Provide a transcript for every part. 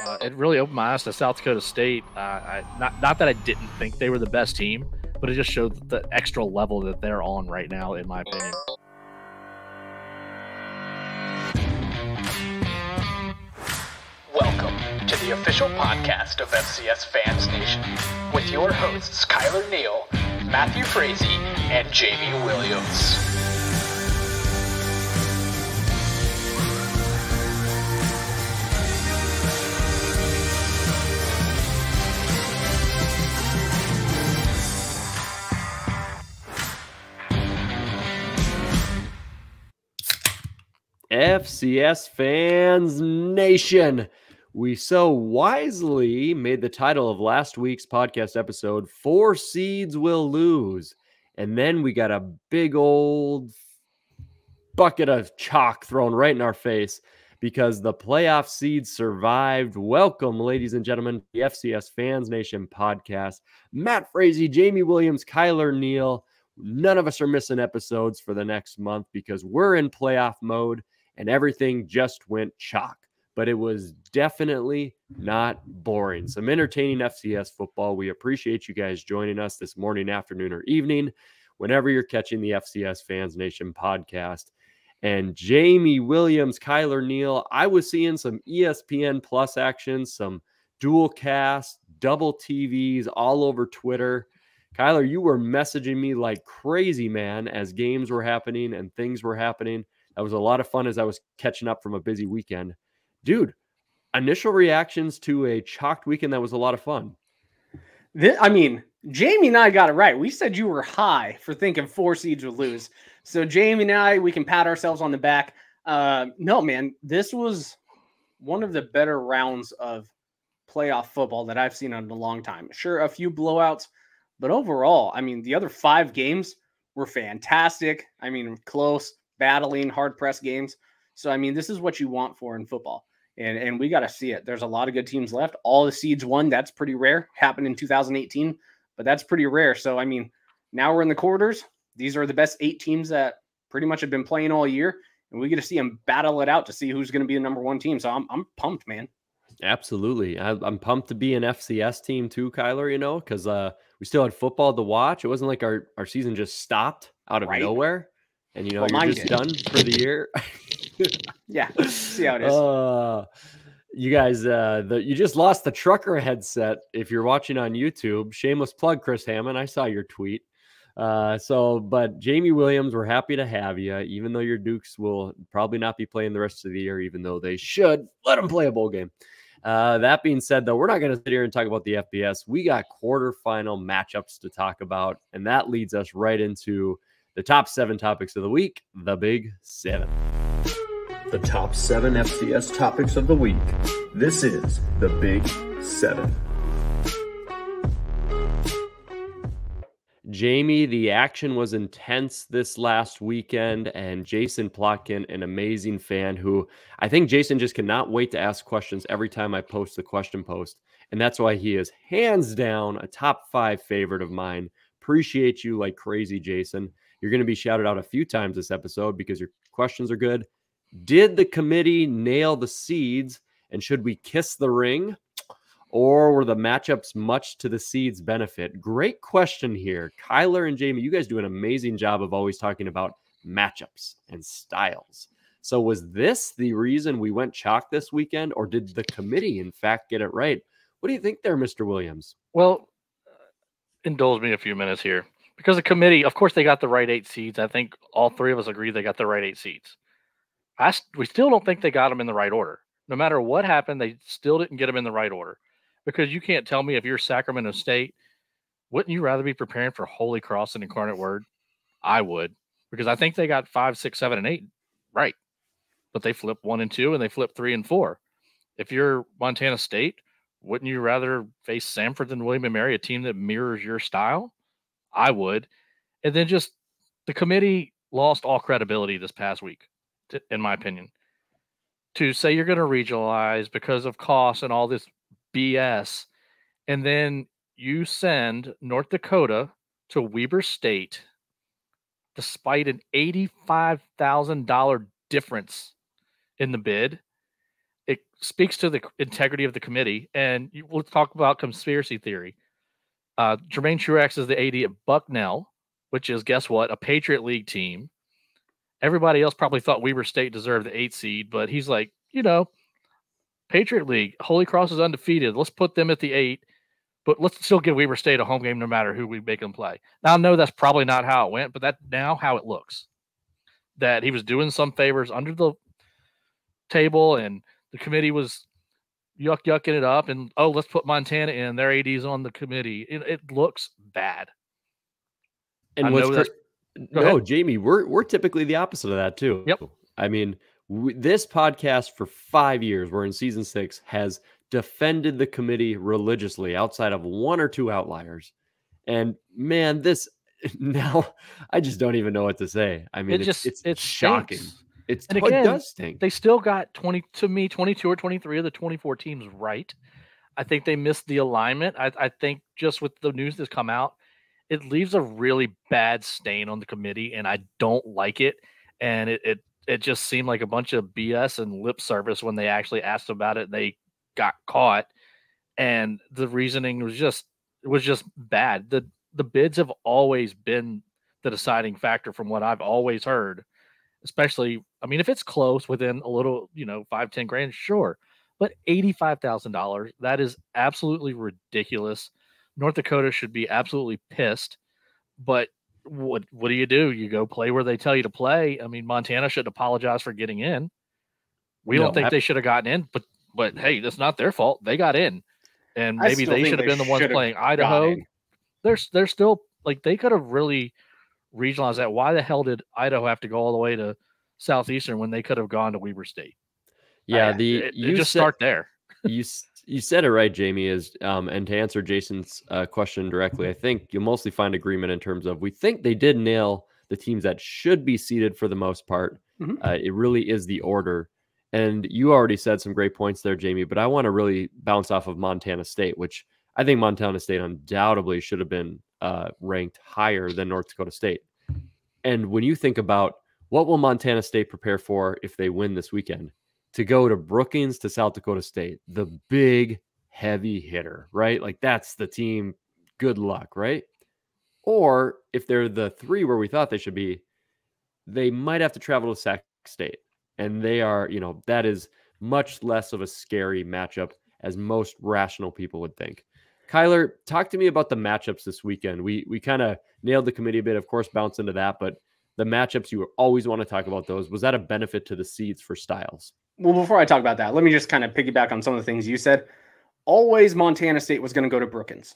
It really opened my eyes to South Dakota State. Not that I didn't think they were the best team, but it just showed the extra level that they're on right now, in my opinion. Welcome to the official podcast of FCS Fans Nation with your hosts Kyler Neal, Matthew Frazee, and Jamie Williams. FCS Fans Nation. We so wisely made the title of last week's podcast episode, 4 Seeds Will Lose. And then we got a big old bucket of chalk thrown right in our face because the playoff seeds survived. Welcome, ladies and gentlemen, to the FCS Fans Nation podcast. Matt Frazee, Jamie Williams, Kyler Neal. None of us are missing episodes for the next month because we're in playoff mode. And everything just went chalk. But it was definitely not boring. Some entertaining FCS football. We appreciate you guys joining us this morning, afternoon, or evening, whenever you're catching the FCS Fans Nation podcast. And Jamie Williams, Kyler Neal, I was seeing some ESPN Plus action, some dual cast, double TVs all over Twitter. Kyler, you were messaging me like crazy, man, as games were happening and things were happening. That was a lot of fun as I was catching up from a busy weekend. Dude, initial reactions to a chalked weekend that was a lot of fun. Jamie and I got it right. We said you were high for thinking 4 seeds would lose. So Jamie and I, we can pat ourselves on the back. No, man, this was one of the better rounds of playoff football that I've seen in a long time. Sure, a few blowouts, but overall, the other 5 games were fantastic. Close, battling, hard-pressed games. So, this is what you want for in football. And we got to see it. There's a lot of good teams left. All the seeds won. That's pretty rare. Happened in 2018, but that's pretty rare. So, now we're in the quarters. These are the best 8 teams that pretty much have been playing all year. And we get to see them battle it out to see who's going to be the number 1 team. So I'm pumped, man. Absolutely. I'm pumped to be an FCS team too, Kyler, because we still had football to watch. It wasn't like our season just stopped out of nowhere. And, you're just done for the year. Yeah, see how it is. You guys, you just lost the trucker headset. If you're watching on YouTube, shameless plug, Chris Hammond. I saw your tweet. But Jamie Williams, we're happy to have you, even though your Dukes will probably not be playing the rest of the year, even though they should. Let them play a bowl game. That being said, though, we're not going to sit here and talk about the FBS. We got quarterfinal matchups to talk about, and that leads us right into the top 7 topics of the week, the Big 7. The top 7 FCS topics of the week. This is the Big 7. Jamie, the action was intense this last weekend, and Jason Plotkin, an amazing fan who I think Jason just cannot wait to ask questions every time I post the question post. And that's why he is hands down a top 5 favorite of mine. Appreciate you like crazy, Jason. You're going to be shouted out a few times this episode because your questions are good. Did the committee nail the seeds, and should we kiss the ring? Or were the matchups much to the seeds' benefit? Great question here. Kyler and Jamie, you guys do an amazing job of always talking about matchups and styles. So was this the reason we went chalk this weekend, or did the committee, in fact, get it right? What do you think there, Mr. Williams? Well, indulge me a few minutes here. Because the committee, of course, they got the right 8 seeds. I think all 3 of us agree they got the right 8 seeds. We still don't think they got them in the right order. No matter what happened, they still didn't get them in the right order. Because you can't tell me if you're Sacramento State, wouldn't you rather be preparing for Holy Cross and Incarnate Word? I would. Because I think they got 5, 6, 7, and 8 right. But they flipped 1 and 2, and they flipped 3 and 4. If you're Montana State, wouldn't you rather face Samford than William & Mary, a team that mirrors your style? I would. And then just the committee lost all credibility this past week, in my opinion. To say you're going to regionalize because of costs and all this BS, and then you send North Dakota to Weber State despite an $85,000 difference in the bid. it speaks to the integrity of the committee. And let's talk about conspiracy theory. Jermaine Truex is the AD at Bucknell, which is, guess what, a Patriot League team. Everybody else probably thought Weber State deserved the 8 seed, but he's like, Patriot League, Holy Cross is undefeated. Let's put them at the 8, but let's still give Weber State a home game no matter who we make them play. Now, I know that's probably not how it went, but that's now how it looks. That he was doing some favors under the table, and the committee was yucking it up, and, let's put Montana in. Their AD's on the committee. It looks bad. And Jamie, we're typically the opposite of that too. Yep. I mean, this podcast for 5 years, we're in season 6, has defended the committee religiously outside of 1 or 2 outliers. And man, this now I just don't even know what to say. I mean, it's shocking. It does stink. They still got 22 or 23 of the 24 teams right. I think they missed the alignment. I think just with the news that's come out, it leaves a really bad stain on the committee, and I don't like it. And it just seemed like a bunch of BS and lip service when they actually asked about it. They got caught, and the reasoning was just bad. The bids have always been the deciding factor from what I've always heard. Especially, I mean, if it's close within a little, $5-10 grand, sure. But $85,000, that is absolutely ridiculous. North Dakota should be absolutely pissed. But what do? You go play where they tell you to play. I mean, Montana shouldn't apologize for getting in. We don't think they should have gotten in, but hey, that's not their fault. They got in. And maybe they should have been the ones playing Idaho. They're still, like, they could have really regionalized that. Why the hell did Idaho have to go all the way to Southeastern when they could have gone to Weber State? Yeah, start there. You said it right, Jamie. And to answer Jason's question directly, I think you'll mostly find agreement in terms of we think they did nail the teams that should be seeded for the most part. Mm-hmm. It really is the order. And you already said some great points there, Jamie, but I want to really bounce off of Montana State, which I think Montana State undoubtedly should have been ranked higher than North Dakota State. And when you think about what will Montana State prepare for if they win this weekend, to go to Brookings to South Dakota State, the big heavy hitter, right? Like that's the team. Good luck, right? Or if they're the 3 where we thought they should be, they might have to travel to Sac State. And they are, that is much less of a scary matchup as most rational people would think. Kyler, talk to me about the matchups this weekend. We kind of nailed the committee a bit, of course, bounce into that, but the matchups, you always want to talk about those. Was that a benefit to the seeds for Styles? Well, before I talk about that, let me just kind of piggyback on some of the things you said. Always Montana State was going to go to Brookings,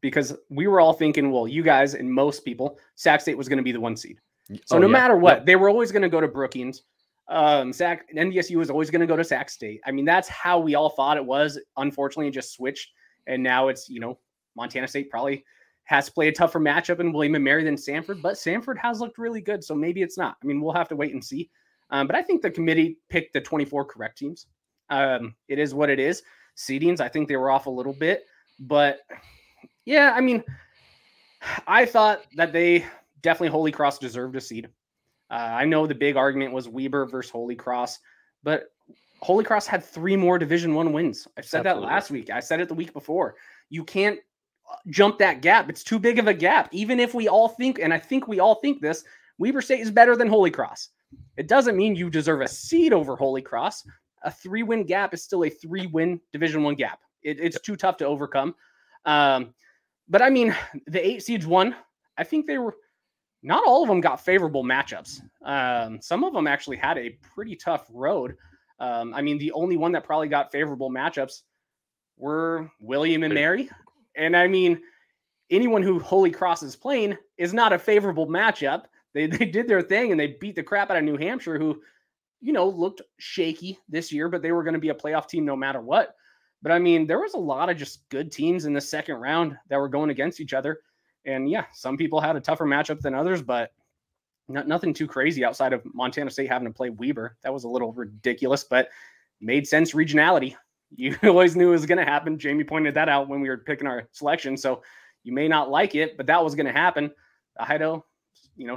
because we were all thinking, well, you guys and most people, Sac State was going to be the 1 seed. So no matter what, they were always going to go to Brookings. NDSU was always going to go to Sac State. I mean, that's how we all thought it was. Unfortunately, it just switched. And now it's, Montana State probably has to play a tougher matchup in William & Mary than Sanford, but Sanford has looked really good. So maybe it's not. I mean, we'll have to wait and see. But I think the committee picked the 24 correct teams. It is what it is. Seedings, I think they were off a little bit. But, yeah, I mean, I thought that they definitely Holy Cross deserved a seed. I know the big argument was Weber versus Holy Cross, but Holy Cross had 3 more Division I wins. I said that last week. I said it the week before. You can't jump that gap. It's too big of a gap. Even if we all think, and I think we all think this, Weber State is better than Holy Cross. It doesn't mean you deserve a seed over Holy Cross. A 3-win gap is still a 3-win Division I gap. It's too tough to overcome. But I mean, the 8 seeds won. I think they were not all of them got favorable matchups. Some of them actually had a pretty tough road. I mean, the only one that probably got favorable matchups were William & Mary. And I mean, anyone who Holy Cross is playing is not a favorable matchup. They did their thing and they beat the crap out of New Hampshire, who, looked shaky this year, but they were going to be a playoff team no matter what. But I mean, there was a lot of just good teams in the second round that were going against each other. And yeah, some people had a tougher matchup than others, but nothing too crazy outside of Montana State having to play Weber. That was a little ridiculous, but made sense regionality. You always knew it was going to happen. Jamie pointed that out when we were picking our selection. So you may not like it, but that was going to happen. The Idaho,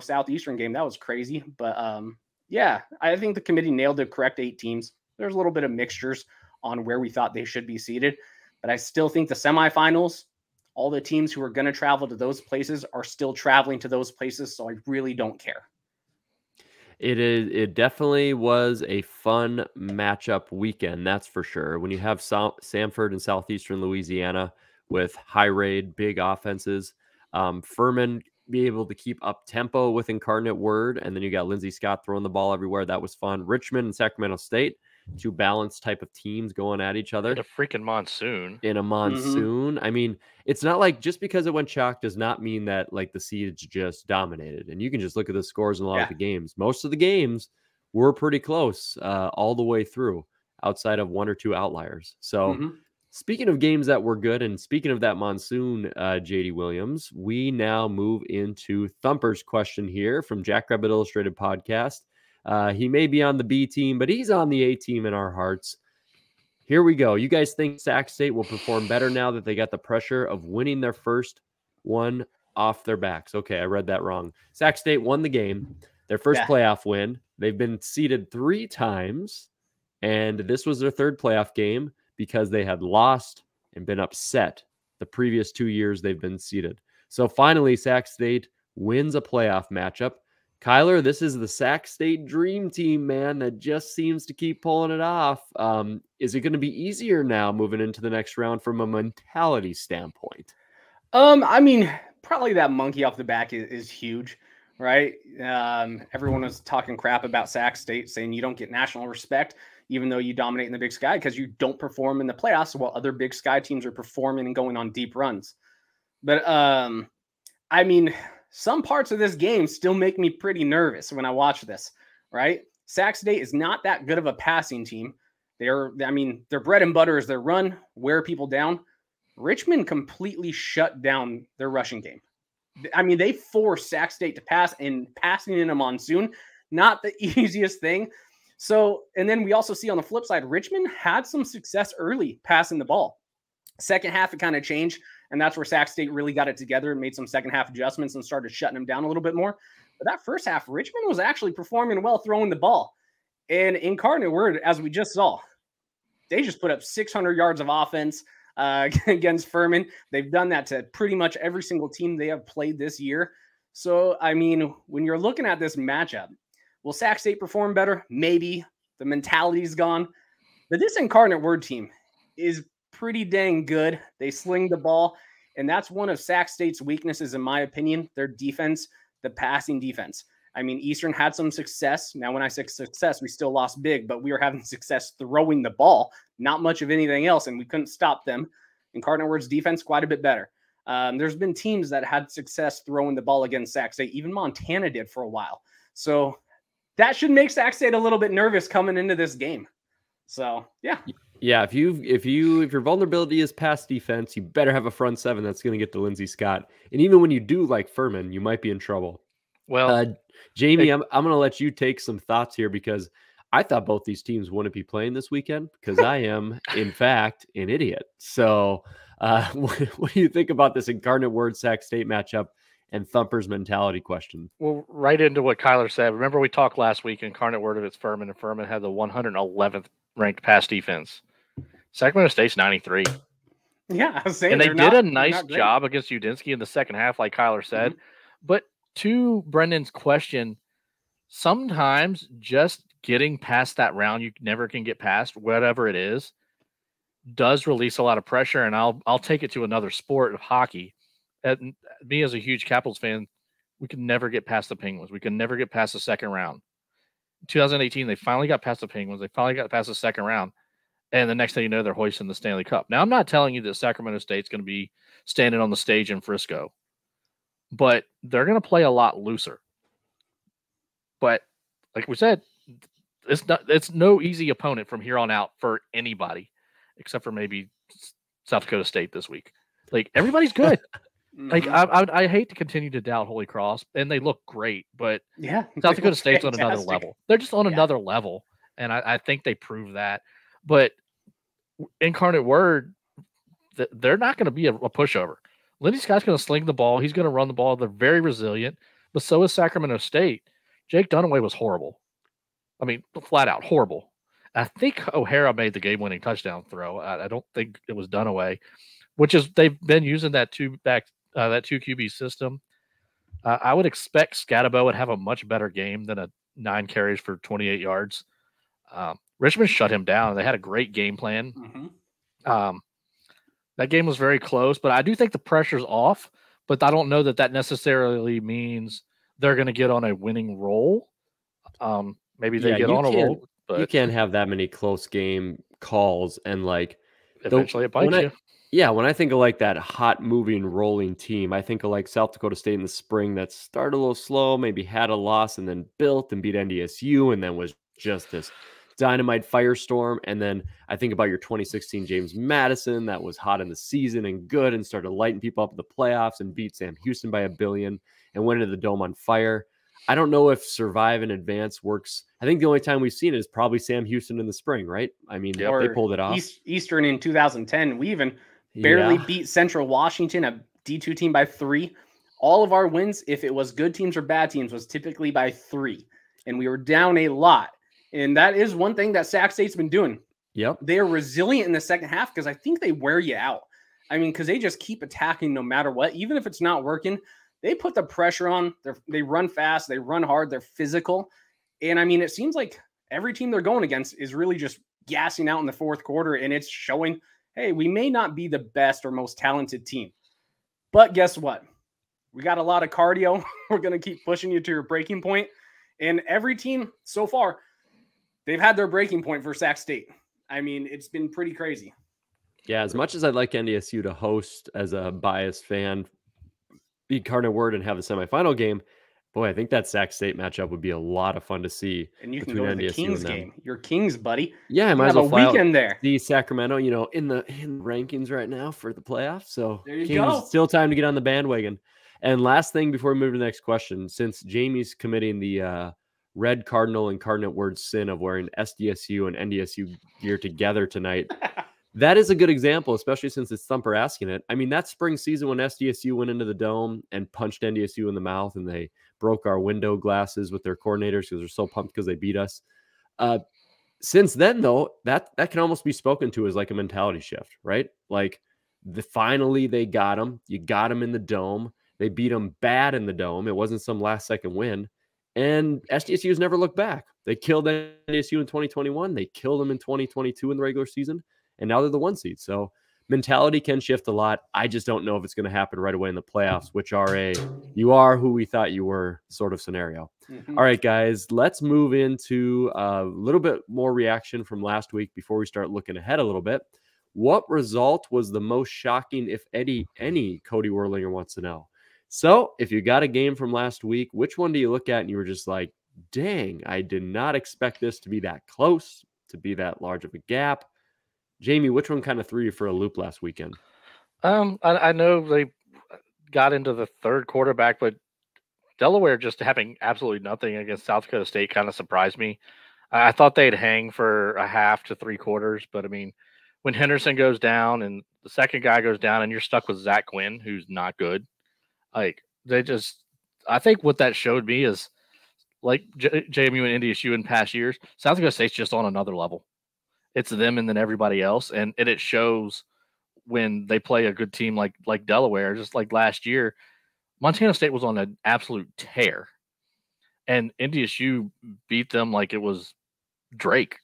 Southeastern game, that was crazy. But yeah, I think the committee nailed the correct 8 teams. there's a little bit of mixtures on where we thought they should be seated. But I still think the semifinals, all the teams who are going to travel to those places are still traveling to those places. So I really don't care. It definitely was a fun matchup weekend, that's for sure. When you have Samford and Southeastern Louisiana with high raid, big offenses, Furman be able to keep up tempo with Incarnate Word, and then you got Lindsey Scott throwing the ball everywhere. That was fun. Richmond and Sacramento State, two balanced type of teams going at each other. In a freaking monsoon. In a monsoon. I mean, it's not like just because it went chalk does not mean that like the Seeds just dominated. And you can just look at the scores in a lot of the games. Most of the games were pretty close all the way through, outside of one or two outliers. So speaking of games that were good, and speaking of that monsoon, JD Williams, we now move into Thumper's question here from Jackrabbit Illustrated Podcast. He may be on the B team, but he's on the A team in our hearts. Here we go. You guys think Sac State will perform better now that they got the pressure of winning their first one off their backs? Okay, I read that wrong. Sac State won the game, their first playoff win. They've been seeded 3 times, and this was their third playoff game because they had lost and been upset the previous 2 years they've been seeded. So finally, Sac State wins a playoff matchup. Kyler, this is the Sac State dream team, man, that just seems to keep pulling it off. Is it going to be easier now moving into the next round from a mentality standpoint? I mean, probably that monkey off the back is huge, right? Everyone was talking crap about Sac State, saying you don't get national respect, even though you dominate in the Big Sky, because you don't perform in the playoffs while other Big Sky teams are performing and going on deep runs. But, I mean, some parts of this game still make me pretty nervous when I watch this, right? Sac State is not that good of a passing team. Their bread and butter is their run, wear people down. Richmond completely shut down their rushing game. I mean, they forced Sac State to pass, and passing in a monsoon, not the easiest thing. So, and then we also see on the flip side, Richmond had some success early passing the ball. Second half, it kind of changed. And that's where Sac State really got it together and made some second half adjustments and started shutting them down a little bit more. But that first half, Richmond was actually performing well throwing the ball. And Incarnate Word, as we just saw, they just put up 600 yards of offense against Furman. They've done that to pretty much every single team they have played this year. So, I mean, when you're looking at this matchup, will Sac State perform better? Maybe. The mentality's gone. But this Incarnate Word team is pretty dang good. They sling the ball, and that's one of Sac State's weaknesses, in my opinion, their defense, the passing defense. I mean, Eastern had some success. Now, when I say success, we still lost big, but we were having success throwing the ball, not much of anything else, and we couldn't stop them. Incarnate Word's defense, quite a bit better. There's been teams that had success throwing the ball against Sac State. Even Montana did for a while. So that should make Sac State a little bit nervous coming into this game. So, yeah. Yeah, if your vulnerability is pass defense, you better have a front seven that's going to get to Lindsey Scott. And even when you do like Furman, you might be in trouble. Well, Jamie, I'm going to let you take some thoughts here, because I thought both these teams wouldn't be playing this weekend, because I am, in fact, an idiot. So what do you think about this Incarnate Word Sac State matchup and Thumper's mentality question? Well, right into what Kyler said. Remember, we talked last week, Incarnate Word of it's Furman, and Furman had the 111th ranked pass defense. Sacramento State's 93. Yeah, I was saying, and they did a nice job against Udinski in the second half, like Kyler said. But to Brendan's question, sometimes just getting past that round you never can get past, whatever it is, does release a lot of pressure. And I'll take it to another sport of hockey. Me as a huge Capitals fan, we could never get past the Penguins. We could never get past the second round. In 2018, they finally got past the Penguins. They finally got past the second round. And the next thing you know, they're hoisting the Stanley Cup. Now, I'm not telling you that Sacramento State's going to be standing on the stage in Frisco, but they're going to play a lot looser. But like we said, it's no easy opponent from here on out for anybody, except for maybe South Dakota State this week. Like, everybody's good. Like, I hate to continue to doubt Holy Cross, and they look great, but South Dakota State's on another level. They're just on another level, and I think they prove that. But Incarnate Word, they're not going to be a pushover. Lindsey Scott's going to sling the ball. He's going to run the ball. They're very resilient, but so is Sacramento State. Jake Dunaway was horrible. I mean, flat out horrible. I think O'Hara made the game-winning touchdown throw. I don't think it was Dunaway, which is they've been using that two QB system. I would expect Scatabo would have a much better game than a 9 carries for 28 yards. Richmond shut him down. They had a great game plan. Mm-hmm. That game was very close, but I do think the pressure's off. But I don't know that necessarily means they're going to get on a winning roll. Maybe they get on a roll, but you can't have that many close game calls and like eventually it bites you. Yeah, when I think of like that hot moving rolling team, I think of like South Dakota State in the spring that started a little slow, maybe had a loss and then built and beat NDSU and then was just this dynamite firestorm. And then I think about your 2016 James Madison that was hot in the season and good and started lighting people up in the playoffs and beat Sam Houston by 1 billion and went into the Dome on fire. I don't know if survive and advance works. I think the only time we've seen it is probably Sam Houston in the spring, right? I mean, they pulled it off. Eastern in 2010, we even barely beat Central Washington, a D2 team, by 3. All of our wins, if it was good teams or bad teams, was typically by 3. And we were down a lot. And that is one thing that Sac State's been doing. Yep. They are resilient in the second half because I think they wear you out. I mean, because they just keep attacking no matter what. Even if it's not working, they put the pressure on. They run fast. They run hard. They're physical. And, I mean, it seems like every team they're going against is really just gassing out in the fourth quarter, and it's showing, hey, we may not be the best or most talented team. But guess what? We got a lot of cardio. We're going to keep pushing you to your breaking point. And every team so far, they've had their breaking point for Sac State. I mean, it's been pretty crazy. Yeah, as much as I'd like NDSU to host as a biased fan, beat Incarnate Word and have a semifinal game, boy, I think that Sac State matchup would be a lot of fun to see. And you can go to the Kings game. Your Kings, buddy. Yeah, I might as well fly weekend there. See Sacramento, in the rankings right now for the playoffs. So there you Kings, go. Still time to get on the bandwagon. And last thing before we move to the next question, since Jamie's committing the Red Cardinal and Incarnate Word sin of wearing SDSU and NDSU gear together tonight, that is a good example, especially since it's Thumper asking it. I mean, that spring season when SDSU went into the Dome and punched NDSU in the mouth and they broke our window glasses with their coordinators because they're so pumped because they beat us. Since then, though, that can almost be spoken to as like a mentality shift, right? Like finally they got them. You got them in the Dome. They beat them bad in the Dome. It wasn't some last second win. And SDSU's never looked back. They killed NDSU in 2021. They killed them in 2022 in the regular season. And now they're the 1 seed. So mentality can shift a lot. I just don't know if it's going to happen right away in the playoffs, which are you are who we thought you were sort of scenario. Mm-hmm. All right, guys, let's move into a little bit more reaction from last week before we start looking ahead a little bit. What result was the most shocking, if any, Cody Werlinger wants to know. So if you got a game from last week, which one do you look at and you were just like, dang, I did not expect this to be that close, to be that large of a gap? Jamie, which one kind of threw you for a loop last weekend? I know they got into the third quarterback, but Delaware just having absolutely nothing against South Dakota State kind of surprised me. I thought they'd hang for a half to 3 quarters, but I mean, when Henderson goes down and the second guy goes down and you're stuck with Zach Quinn, who's not good, like I think what that showed me is like JMU and NDSU in past years, South Dakota State's just on another level. It's them and then everybody else. And it shows when they play a good team like Delaware, just like last year. Montana State was on an absolute tear. And NDSU beat them like it was Drake.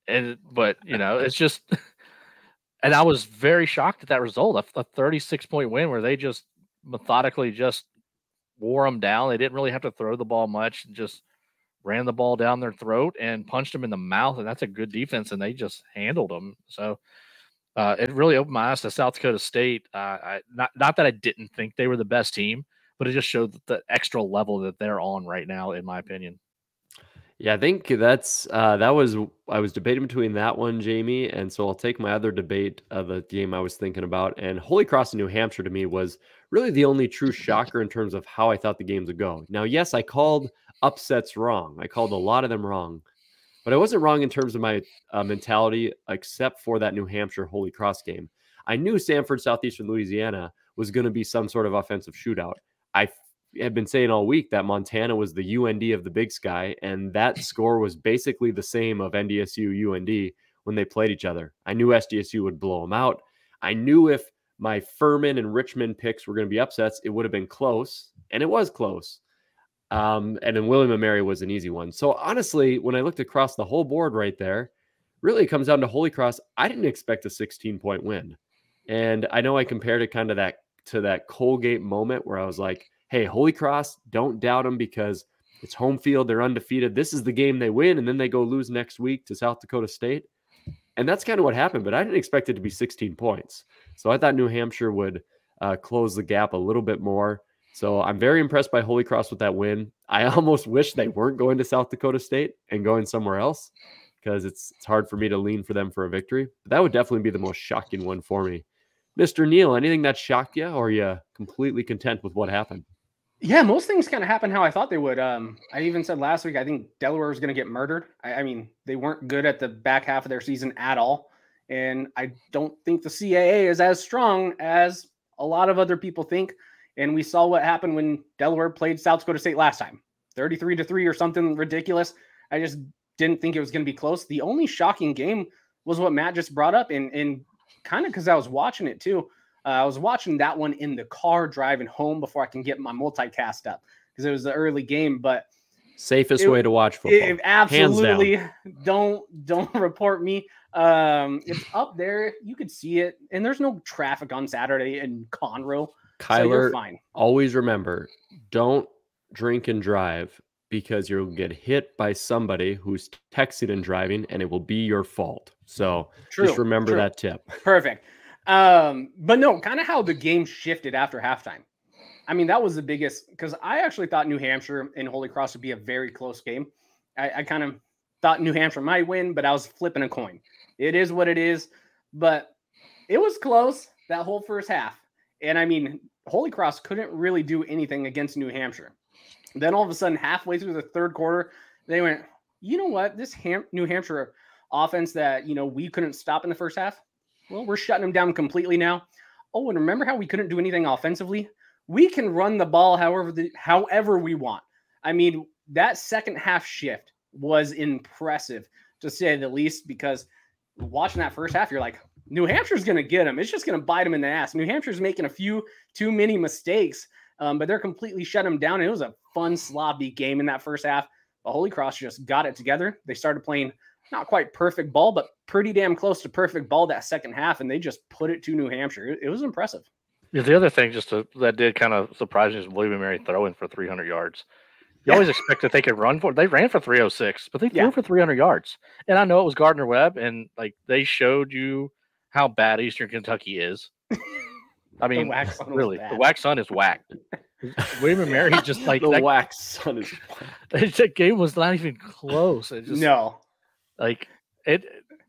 But it's just – and I was very shocked at that result, a 36-point win where they just methodically just wore them down. They didn't really have to throw the ball much, just ran the ball down their throat and punched them in the mouth, and that's a good defense, and they just handled them. So it really opened my eyes to South Dakota State. Not that I didn't think they were the best team, but it just showed the extra level that they're on right now, in my opinion. Yeah, I think that's I was debating between that one, Jamie, and so I'll take my other debate of the game I was thinking about. And Holy Cross in New Hampshire to me was really the only true shocker in terms of how I thought the games would go. Now, yes, I called upsets wrong. I called a lot of them wrong, but I wasn't wrong in terms of my mentality, except for that New Hampshire Holy Cross game. I knew Sanford, Southeastern Louisiana was going to be some sort of offensive shootout. have been saying all week that Montana was the UND of the Big Sky, and that score was basically the same of NDSU UND when they played each other. I knew SDSU would blow them out. I knew if my Furman and Richmond picks were going to be upsets, it would have been close, and it was close. And then William & Mary was an easy one. So honestly, when I looked across the whole board right there, really it comes down to Holy Cross. I didn't expect a 16-point win. And I know I compared it kind of to that Colgate moment where I was like, hey, Holy Cross, don't doubt them because it's home field. They're undefeated. This is the game they win, and then they go lose next week to South Dakota State. And that's kind of what happened, but I didn't expect it to be 16 points. So I thought New Hampshire would close the gap a little bit more. So I'm very impressed by Holy Cross with that win. I almost wish they weren't going to South Dakota State and going somewhere else because it's hard for me to lean for them for a victory. But that would definitely be the most shocking one for me. Mr. Neal, anything that shocked you, or are you completely content with what happened? Yeah, most things kind of happened how I thought they would. I even said last week, I think Delaware was going to get murdered. I mean, they weren't good at the back half of their season at all. And I don't think the CAA is as strong as a lot of other people think. And we saw what happened when Delaware played South Dakota State last time, 33-3 or something ridiculous. I just didn't think it was going to be close. The only shocking game was what Matt just brought up. And kind of because I was watching it too. I was watching that one in the car driving home before I can get my multicast up because it was the early game. But safest way to watch football. Absolutely. Don't report me. It's up there. You could see it. And there's no traffic on Saturday in Conroe. Kyler, so you're fine. Always remember, don't drink and drive because you'll get hit by somebody who's texting and driving and it will be your fault. So just remember that tip. Perfect. But no, kind of how the game shifted after halftime. I mean, that was the biggest, because I actually thought New Hampshire and Holy Cross would be a very close game. I kind of thought New Hampshire might win, but I was flipping a coin. It is what it is, but it was close that whole first half. And I mean, Holy Cross couldn't really do anything against New Hampshire. Then all of a sudden, halfway through the third quarter, they went, you know what, this New Hampshire offense that, we couldn't stop in the first half, well, we're shutting them down completely now. Oh, and remember how we couldn't do anything offensively? We can run the ball however we want. I mean, that second half shift was impressive, to say the least, because watching that first half, you're like, New Hampshire's going to get them. It's just going to bite them in the ass. New Hampshire's making a few too many mistakes, but they're completely shut them down. And it was a fun, sloppy game in that first half. But Holy Cross just got it together. They started playing not quite perfect ball, but pretty damn close to perfect ball that second half, and they just put it to New Hampshire. It was impressive. Yeah, the other thing that did kind of surprise me is William & Mary throwing for 300 yards. You always expect that they could run for it. They ran for 306, but they threw for 300 yards. And I know it was Gardner Webb, and they showed you how bad Eastern Kentucky is. I mean, really, the wax sun is whacked. William & Mary just the wax sun is whacked. That game was not even close. It just, no. It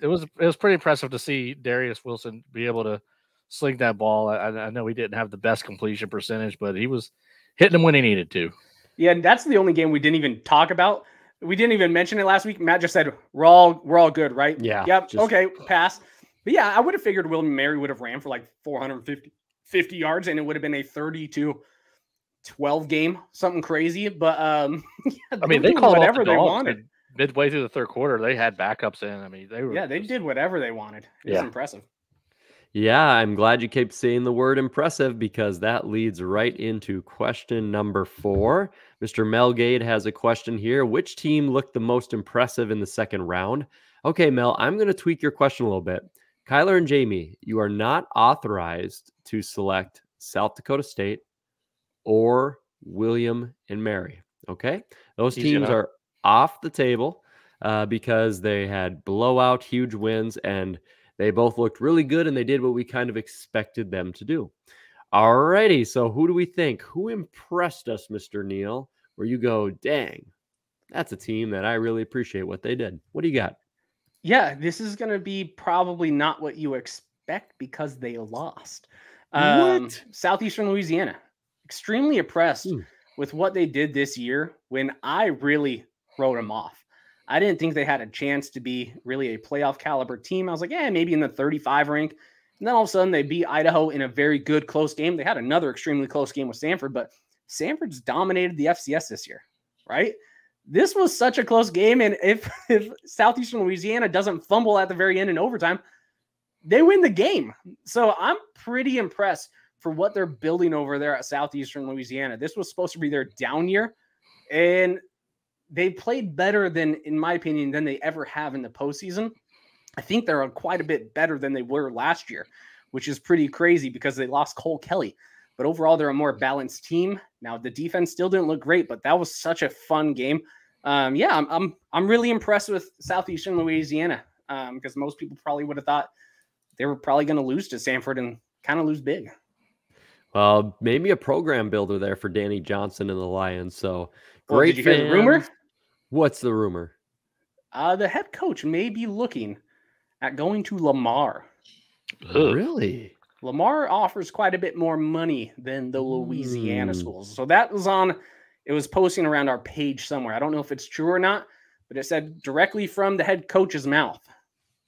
was pretty impressive to see Darius Wilson be able to sling that ball. I know he didn't have the best completion percentage, but he was hitting them when he needed to. Yeah, and that's the only game we didn't even talk about. We didn't even mention it last week. Matt just said we're all good, right? Yeah. Yep. Okay, pass. But yeah, I would have figured William & Mary would have ran for 450 yards, and it would have been a 30-12 game, something crazy. But I mean, they called whatever they wanted. Midway through the third quarter, they had backups in. I mean, they did whatever they wanted. It was impressive. Yeah, I'm glad you kept saying the word impressive because that leads right into question number 4. Mr. Melgade has a question here. Which team looked the most impressive in the second round? Okay, Mel, I'm going to tweak your question a little bit. Kyler and Jamie, you are not authorized to select South Dakota State or William & Mary. Okay? Those teams are off the table because they had blowout huge wins and they both looked really good and they did what we kind of expected them to do. Alrighty, so who do we think? Who impressed us, Mr. Neal? Where you go, dang, that's a team that I really appreciate what they did. What do you got? Yeah, this is going to be probably not what you expect because they lost. What? Southeastern Louisiana. Extremely impressed with what they did this year when I really wrote them off. I didn't think they had a chance to be really a playoff caliber team. I was like, maybe in the 35 rank. And then all of a sudden they beat Idaho in a very good close game. They had another extremely close game with Stanford, but Sanford's dominated the FCS this year, right? This was such a close game, and if Southeastern Louisiana doesn't fumble at the very end in overtime, they win the game. So I'm pretty impressed for what they're building over there at Southeastern Louisiana. This was supposed to be their down year, and they played better than, in my opinion, than they ever have in the postseason. I think they're quite a bit better than they were last year, which is pretty crazy because they lost Cole Kelly. But overall, they're a more balanced team. Now, the defense still didn't look great, but that was such a fun game. I'm really impressed with Southeastern Louisiana because most people probably would have thought they were probably going to lose to Sanford and kind of lose big. Well, maybe a program builder there for Danny Johnson and the Lions. So great. Did you hear the rumor? What's the rumor? The head coach may be looking at going to Lamar. Really? Lamar offers quite a bit more money than the Louisiana schools. So that was it was posting around our page somewhere. I don't know if it's true or not, but it said directly from the head coach's mouth.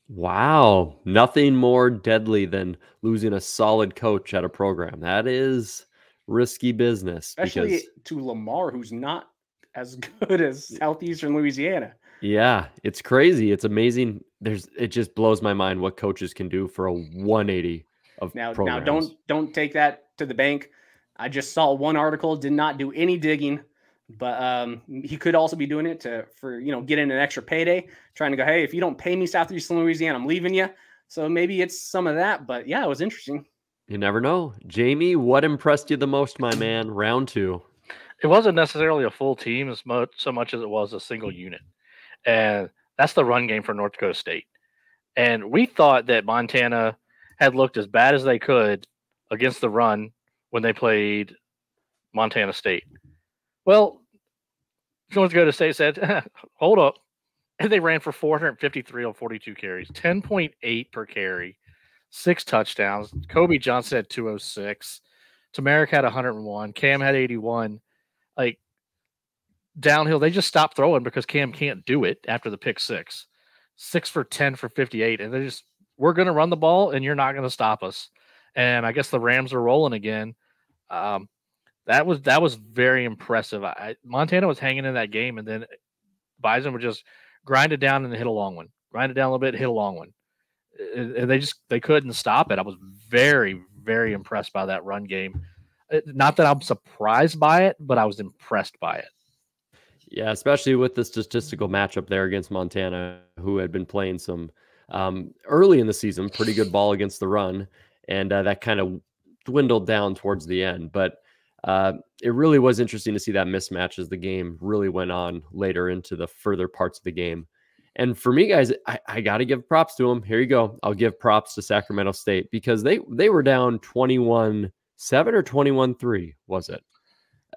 Wow. Nothing more deadly than losing a solid coach at a program. That is risky business. Especially to Lamar, who's not as good as Southeastern Louisiana. Yeah, it's crazy. It's amazing. It just blows my mind what coaches can do for a 180 of programs. Now don't take that to the bank. I just saw one article, did not do any digging, but he could also be doing it for getting an extra payday, trying to go, hey, if you don't pay me Southeastern Louisiana, I'm leaving you. So maybe it's some of that, but yeah, it was interesting. You never know. Jamie, what impressed you the most, my man? Round 2. It wasn't necessarily a full team so much as it was a single unit. And that's the run game for North Dakota State. And we thought that Montana had looked as bad as they could against the run when they played Montana State. Well, North Dakota State said, hold up. And they ran for 453 on 42 carries, 10.8 per carry, 6 touchdowns. Kobe Johnson had 206. Tamarick had 101. Cam had 81. Like, downhill, they just stopped throwing because Cam can't do it after the pick 6. 6 for 10 for 58. And we're going to run the ball and you're not going to stop us. And I guess the Rams are rolling again. That was very impressive. Montana was hanging in that game, and then Bison would just grind it down and hit a long one. Grind it down a little bit, hit a long one. And they couldn't stop it. I was very, very impressed by that run game. Not that I'm surprised by it, but I was impressed by it. Yeah, especially with the statistical matchup there against Montana, who had been playing some early in the season, pretty good ball against the run, and that kind of dwindled down towards the end. But it really was interesting to see that mismatch as the game really went on later into the further parts of the game. And for me, guys, I got to give props to them. Here you go. I'll give props to Sacramento State because they were down 21-7 or 21-3, was it?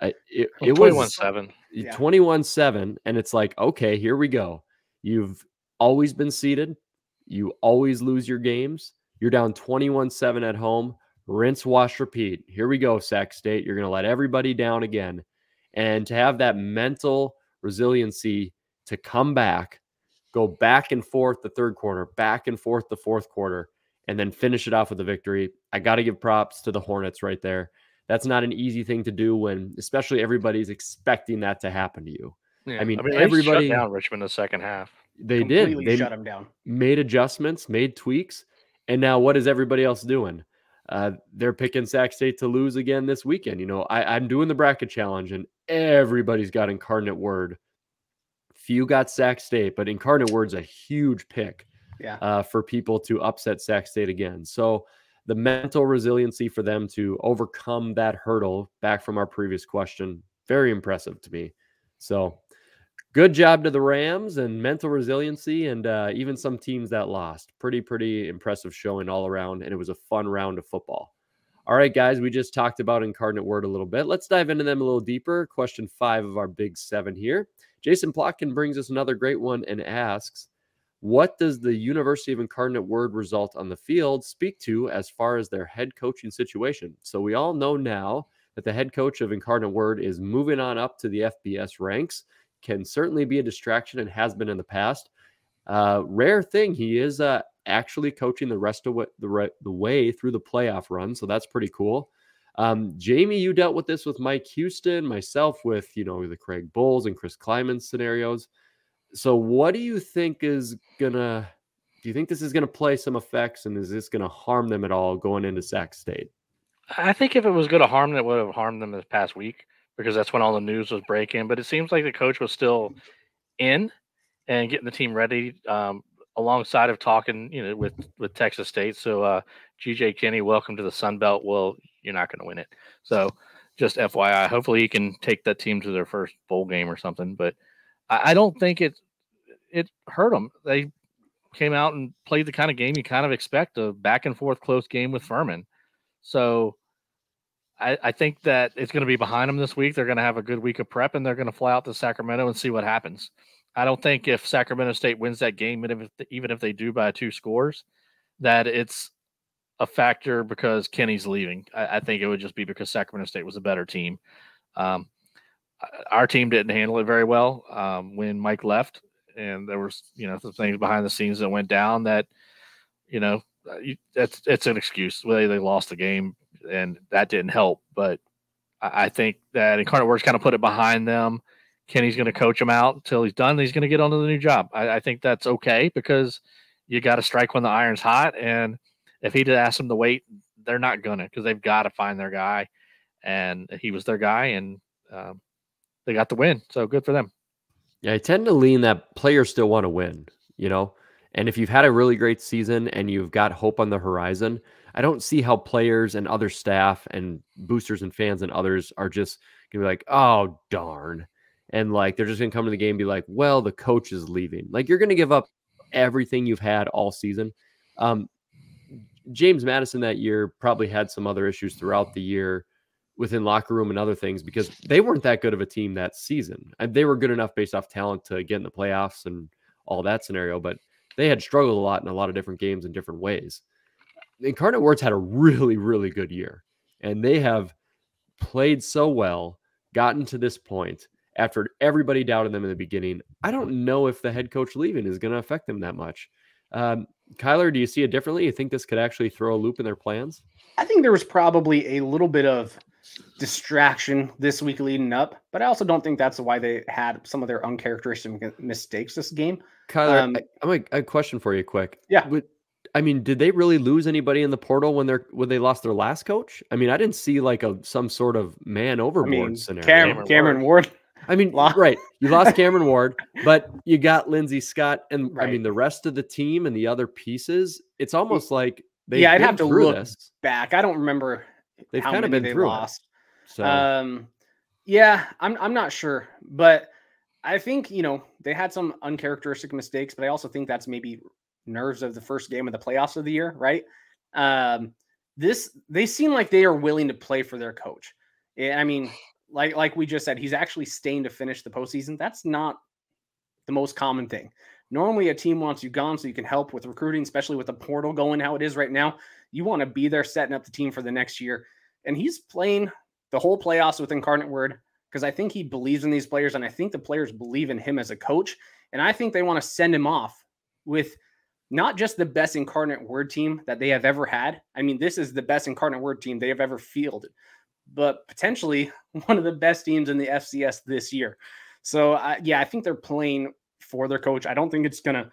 It was 21-7. 21-7, and it's like, okay, here we go. You've always been seeded. You always lose your games. You're down 21-7 at home. Rinse, wash, repeat. Here we go, Sac State. You're going to let everybody down again. And to have that mental resiliency to come back, go back and forth the third quarter, back and forth the fourth quarter, and then finish it off with a victory. I got to give props to the Hornets right there. That's not an easy thing to do when, especially everybody's expecting that to happen to you. Yeah. I mean they everybody shut down Richmond in the second half. They did. They shut them down. Made adjustments, made tweaks, and now what is everybody else doing? They're picking Sac State to lose again this weekend. I'm doing the bracket challenge, and everybody's got Incarnate Word. Few got Sac State, but Incarnate Word's a huge pick for people to upset Sac State again. So the mental resiliency for them to overcome that hurdle back from our previous question, very impressive to me. So good job to the Rams and mental resiliency and even some teams that lost. Pretty impressive showing all around, and it was a fun round of football. All right, guys, we just talked about Incarnate Word a little bit. Let's dive into them a little deeper. Question 5 of our Big 7 here. Jason Plotkin brings us another great one and asks, what does the University of Incarnate Word result on the field speak to as far as their head coaching situation? So we all know now that the head coach of Incarnate Word is moving on up to the FBS ranks. Can certainly be a distraction and has been in the past. Rare thing, he is actually coaching the rest of the way through the playoff run, so that's pretty cool. Jamie, you dealt with this with Mike Houston, myself with, the Craig Bowles and Chris Kleiman scenarios. So what do you think do you think this is going to play some effects, and is this going to harm them at all going into Sac State? I think if it was going to harm them, it would have harmed them this past week because that's when all the news was breaking. But it seems like the coach was still in and getting the team ready alongside of talking, with Texas State. So GJ Kinney, welcome to the Sun Belt. Well, you're not going to win it. So just FYI, hopefully he can take that team to their first bowl game or something. But I don't think it hurt them. They came out and played the kind of game you kind of expect, a back and forth close game with Furman. So I think that it's going to be behind them this week. They're going to have a good week of prep, and they're going to fly out to Sacramento and see what happens. I don't think if Sacramento State wins that game, even if they do by 2 scores, that it's a factor because Kenny's leaving. I think it would just be because Sacramento State was a better team. Our team didn't handle it very well when Mike left, and there was, some things behind the scenes that went down that, it's an excuse. Well, they lost the game, and that didn't help. But I think that Incarnate Word's kind of put it behind them. Kenny's going to coach them out until he's done. He's going to get on to the new job. I think that's okay because you got to strike when the iron's hot. And if he'd asked them to wait, they're not going to, because they've got to find their guy. And he was their guy, and they got the win. So good for them. Yeah, I tend to lean that players still want to win, And if you've had a really great season and you've got hope on the horizon, I don't see how players and other staff and boosters and fans and others are just going to be like, oh, darn. And they're just going to come to the game and be like, well, the coach is leaving. You're going to give up everything you've had all season. James Madison that year probably had some other issues throughout the year within locker room and other things because they weren't that good of a team that season. And they were good enough based off talent to get in the playoffs and all that scenario, but they had struggled a lot in a lot of different games in different ways. Incarnate Word's had a really, really good year, and they have played so well, gotten to this point after everybody doubted them in the beginning. I don't know if the head coach leaving is going to affect them that much. Kyler, do you see it differently? You think this could actually throw a loop in their plans? I think there was probably a little bit of distraction this week leading up, but I also don't think that's why they had some of their uncharacteristic mistakes this game. Kyler, I have a question for you quick. Yeah. Did they really lose anybody in the portal when they lost their last coach? I didn't see some sort of man overboard scenario. Cameron Ward. Right. You lost Cameron Ward, but you got Lindsey Scott, and right. The rest of the team and the other pieces. It's almost like I'd have to look back. I don't remember. They've kind of been through lost. So I'm not sure, but I think they had some uncharacteristic mistakes, but I also think that's maybe nerves of the first game of the playoffs of the year, right? They seem like they are willing to play for their coach. Like we just said, he's actually staying to finish the postseason. That's not the most common thing. Normally a team wants you gone so you can help with recruiting, especially with the portal going how it is right now. You want to be there setting up the team for the next year. And he's playing the whole playoffs with Incarnate Word because I think he believes in these players, and I think the players believe in him as a coach. And I think they want to send him off with not just the best Incarnate Word team that they have ever had. This is the best Incarnate Word team they have ever fielded, but potentially one of the best teams in the FCS this year. So, I think they're playing for their coach. I don't think it's going to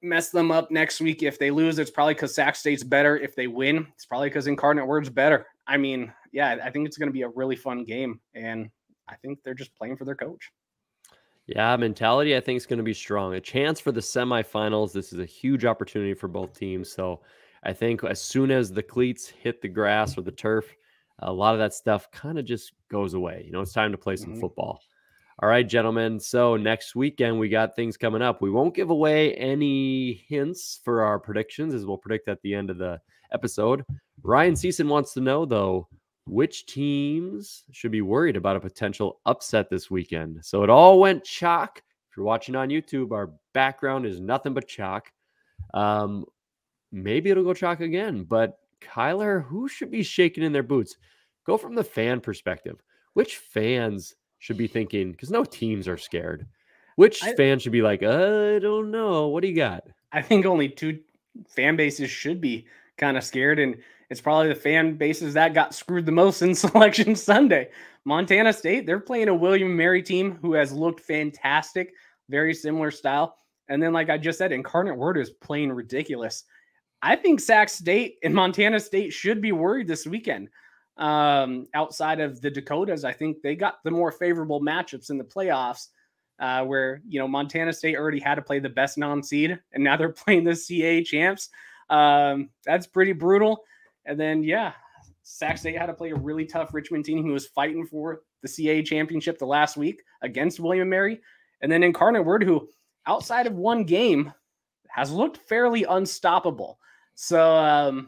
mess them up next week. If they lose, it's probably because Sac State's better. If they win, it's probably because Incarnate Word's better. I think it's going to be a really fun game, and I think they're just playing for their coach. Yeah, mentality I think is going to be strong. A chance for the semifinals. This is a huge opportunity for both teams. So I think as soon as the cleats hit the grass or the turf, a lot of that stuff kind of just goes away. It's time to play some football. All right, gentlemen. So next weekend, we got things coming up. We won't give away any hints for our predictions as we'll predict at the end of the episode. Ryan Season wants to know, though, which teams should be worried about a potential upset this weekend. So it all went chalk. If you're watching on YouTube, our background is nothing but chalk. Maybe it'll go chalk again. But Kyler, who should be shaking in their boots? Go from the fan perspective. Which fans should be thinking, because no teams are scared, which fan should be like, I don't know. What do you got? I think only 2 fan bases should be kind of scared. And it's probably the fan bases that got screwed the most in Selection Sunday. Montana State, they're playing a William & Mary team who has looked fantastic, very similar style. And then, like I just said, Incarnate Word is playing ridiculous. I think Sac State and Montana State should be worried this weekend. Outside of the Dakotas, I think they got the more favorable matchups in the playoffs, where, Montana State already had to play the best non-seed, and now they're playing the CAA champs. That's pretty brutal. And then, Sac State had to play a really tough Richmond team who was fighting for the CAA championship the last week against William & Mary. And then Incarnate Word, who outside of one game has looked fairly unstoppable. So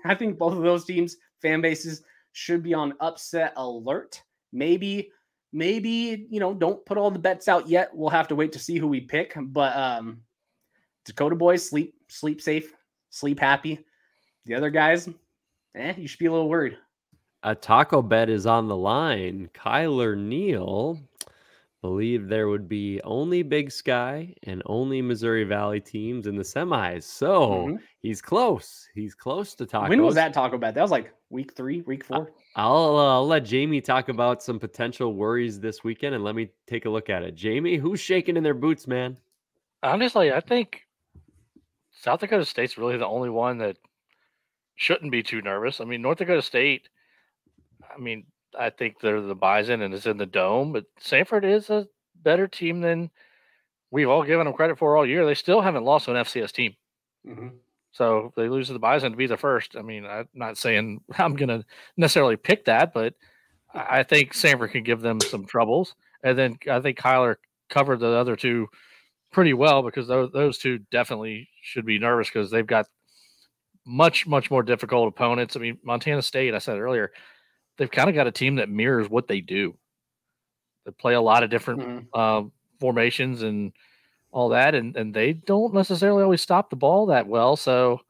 I think both of those teams, fan bases, should be on upset alert. Maybe, don't put all the bets out yet. We'll have to wait to see who we pick. But Dakota boys, sleep safe, sleep happy. The other guys, you should be a little worried. A taco bet is on the line. Kyler Neal believed there would be only Big Sky and only Missouri Valley teams in the semis. So he's close. He's close to tacos. When was that taco bet? That was like week 3, week 4. I'll let Jamie talk about some potential worries this weekend, and let me take a look at it. Jamie, who's shaking in their boots, man? Honestly, I think South Dakota State's really the only one that shouldn't be too nervous. I mean, North Dakota State, I think they're the Bison and it's in the Dome, but Sanford is a better team than we've all given them credit for all year. They still haven't lost to an FCS team. So if they lose to the Bison to be the first, I'm not saying I'm going to necessarily pick that, but I think Sanford can give them some troubles. And then I think Kyler covered the other two pretty well, because those two definitely should be nervous because they've got much, much more difficult opponents. Montana State, I said earlier, they've kind of got a team that mirrors what they do. They play a lot of different formations and all that, and they don't necessarily always stop the ball that well. So,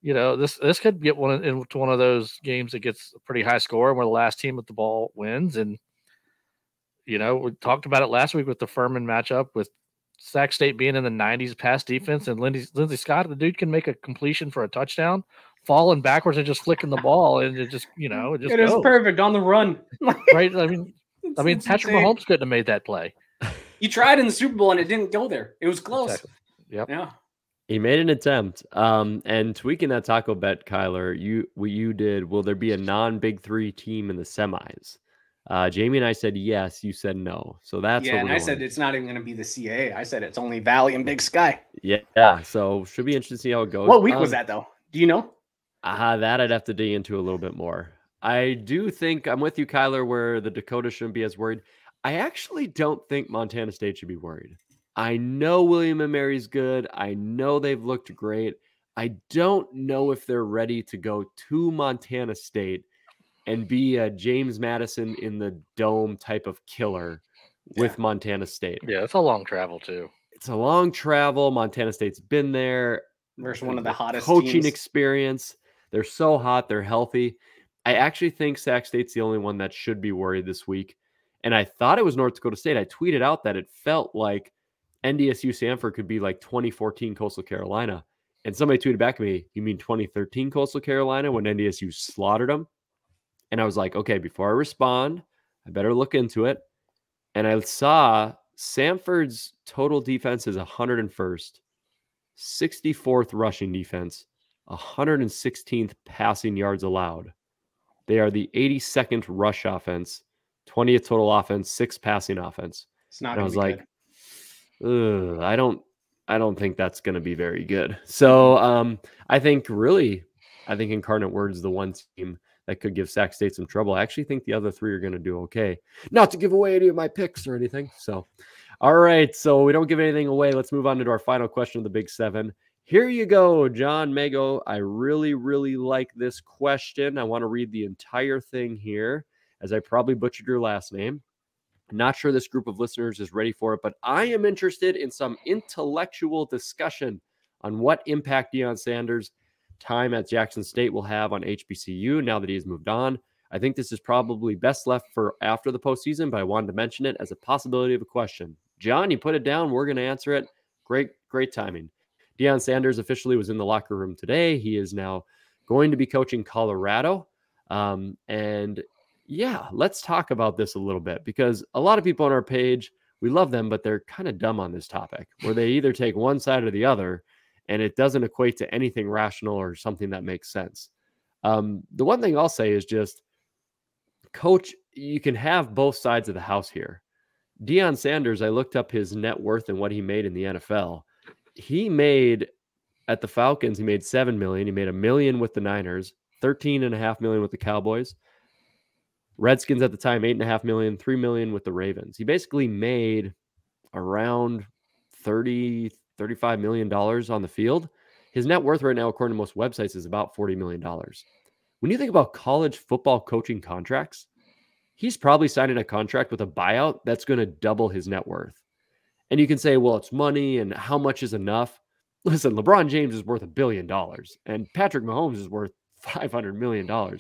this could get into one of those games that gets a pretty high score where the last team with the ball wins. And, we talked about it last week with the Furman matchup with Sac State being in the 90s pass defense, and Lindsey Scott, the dude can make a completion for a touchdown, falling backwards and just flicking the ball, and it just it is perfect on the run. Right? Patrick Mahomes couldn't have made that play. You tried in the Super Bowl and it didn't go there. It was close. Exactly. Yep. Yeah. He made an attempt. And tweaking that taco bet, Kyler, you did. Will there be a non-Big 3 team in the semis? Jamie and I said yes. You said no. So that's and I said it's not even going to be the CAA. I said it's only Valley and Big Sky. Yeah. So should be interesting to see how it goes. What week was that though? Do you know? That I'd have to dig into a little bit more. I do think I'm with you, Kyler, where the Dakota shouldn't be as worried. I actually don't think Montana State should be worried. I know William & Mary's good. I know they've looked great. I don't know if they're ready to go to Montana State and be a James Madison in the Dome type of killer with Montana State. Yeah, it's a long travel too. It's a long travel. Montana State's been there. Versus one of the hottest coaching teams. Experience. They're so hot. They're healthy. I actually think Sac State's the only one that should be worried this week. And I thought it was North Dakota State. I tweeted out that it felt like NDSU Sanford could be like 2014 Coastal Carolina. And somebody tweeted back at me, you mean 2013 Coastal Carolina when NDSU slaughtered them? And I was like, okay, before I respond, I better look into it. And I saw Sanford's total defense is 101st, 64th rushing defense, 116th passing yards allowed. They are the 82nd rush offense, 20th total offense, 6th passing offense. It's not. And I was like, I don't think that's going to be very good. So I think Incarnate Word's the one team that could give Sac State some trouble. I actually think the other 3 are going to do okay. Not to give away any of my picks or anything. So, all right. So we don't give anything away. Let's move on to our final question of the Big 7. Here you go, John Mago. I really, really like this question. I want to read the entire thing here, as I probably butchered your last name. I'm not sure this group of listeners is ready for it, but I am interested in some intellectual discussion on what impact Deion Sanders' time at Jackson State will have on HBCU now that he has moved on. I think this is probably best left for after the postseason, but I wanted to mention it as a possibility of a question. John, you put it down. We're going to answer it. Great timing. Deion Sanders officially was in the locker room today. He is now going to be coaching Colorado. And yeah, let's talk about this a little bit, because a lot of people on our page, we love them, but they're kind of dumb on this topic, where they either take one side or the other, and it doesn't equate to anything rational or something that makes sense. The one thing I'll say is just, coach, you can have both sides of the house here. Deion Sanders, I looked up his net worth and what he made in the NFL. He made, at the Falcons, he made $7 million. He made $1 million with the Niners, $13.5 million with the Cowboys. Redskins at the time, $8.5 million, $3 million with the Ravens. He basically made around $35 million on the field. His net worth right now, according to most websites, is about $40 million. When you think about college football coaching contracts, he's probably signing a contract with a buyout that's going to double his net worth. And you can say, well, it's money and how much is enough? Listen, LeBron James is worth $1 billion and Patrick Mahomes is worth $500 million.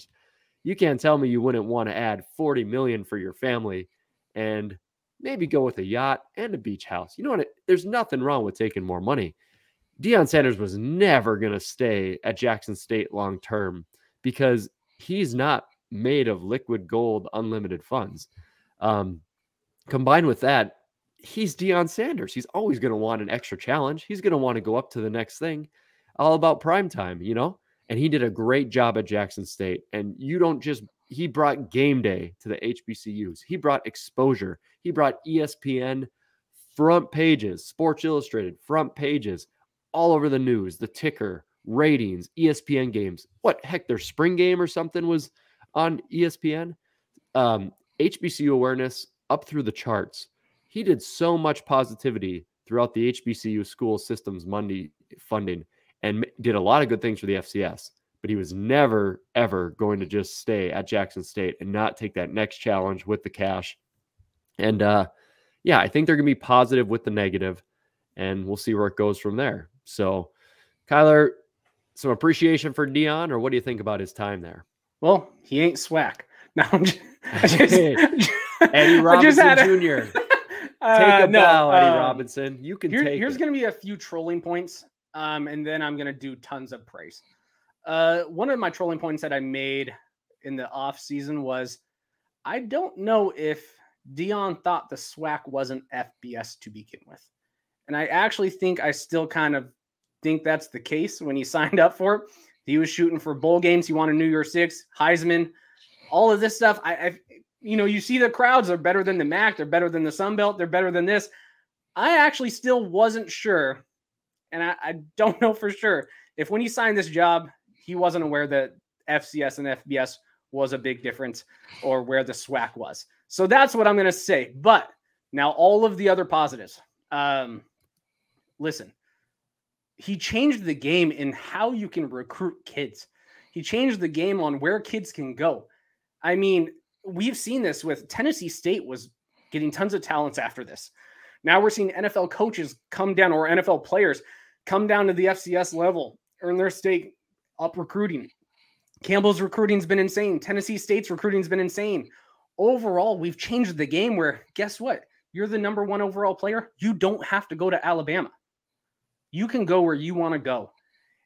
You can't tell me you wouldn't want to add $40 million for your family and maybe go with a yacht and a beach house. You know what? There's nothing wrong with taking more money. Deion Sanders was never going to stay at Jackson State long term because he's not made of liquid gold, unlimited funds. Combined with that, he's Deion Sanders. He's always going to want an extra challenge. He's going to want to go up to the next thing. All about prime time, you know? And he did a great job at Jackson State. And he brought game day to the HBCUs. He brought exposure. He brought ESPN front pages, Sports Illustrated front pages, all over the news, the ticker, ratings, ESPN games. What, heck, their spring game or something was on ESPN. HBCU awareness up through the charts. He did so much positivity throughout the HBCU school systems Monday funding and did a lot of good things for the FCS, but he was never, ever going to just stay at Jackson State and not take that next challenge with the cash. And yeah, I think they're going to be positive with the negative, and we'll see where it goes from there. So, Kyler, some appreciation for Deion, or what do you think about his time there? Well, he ain't SWAC. No, Eddie Robinson Jr. Take a bow, Eddie Robinson. You can take Here's it. going to be a few trolling points, and then I'm going to do tons of praise. One of my trolling points that I made in the off season was, I don't know if Deion thought the SWAC wasn't FBS to begin with. And I actually think I still kind of think that's the case when he signed up for it. He was shooting for bowl games. He wanted New Year's Six, Heisman, all of this stuff. You see the crowds are better than the MAC. They're better than the Sun Belt. They're better than this. I actually still wasn't sure. And I don't know for sure if when he signed this job, he wasn't aware that FCS and FBS was a big difference or where the SWAC was. So that's what I'm going to say. But now all of the other positives. Listen, he changed the game in how you can recruit kids. He changed the game on where kids can go. I mean, we've seen this with Tennessee State was getting tons of talents after this. Now we're seeing NFL coaches come down, or NFL players come down to the FCS level, earn their stake up recruiting. Campbell's recruiting's been insane. Tennessee State's recruiting's been insane. Overall, we've changed the game where, guess what? You're the number one overall player. You don't have to go to Alabama. You can go where you want to go.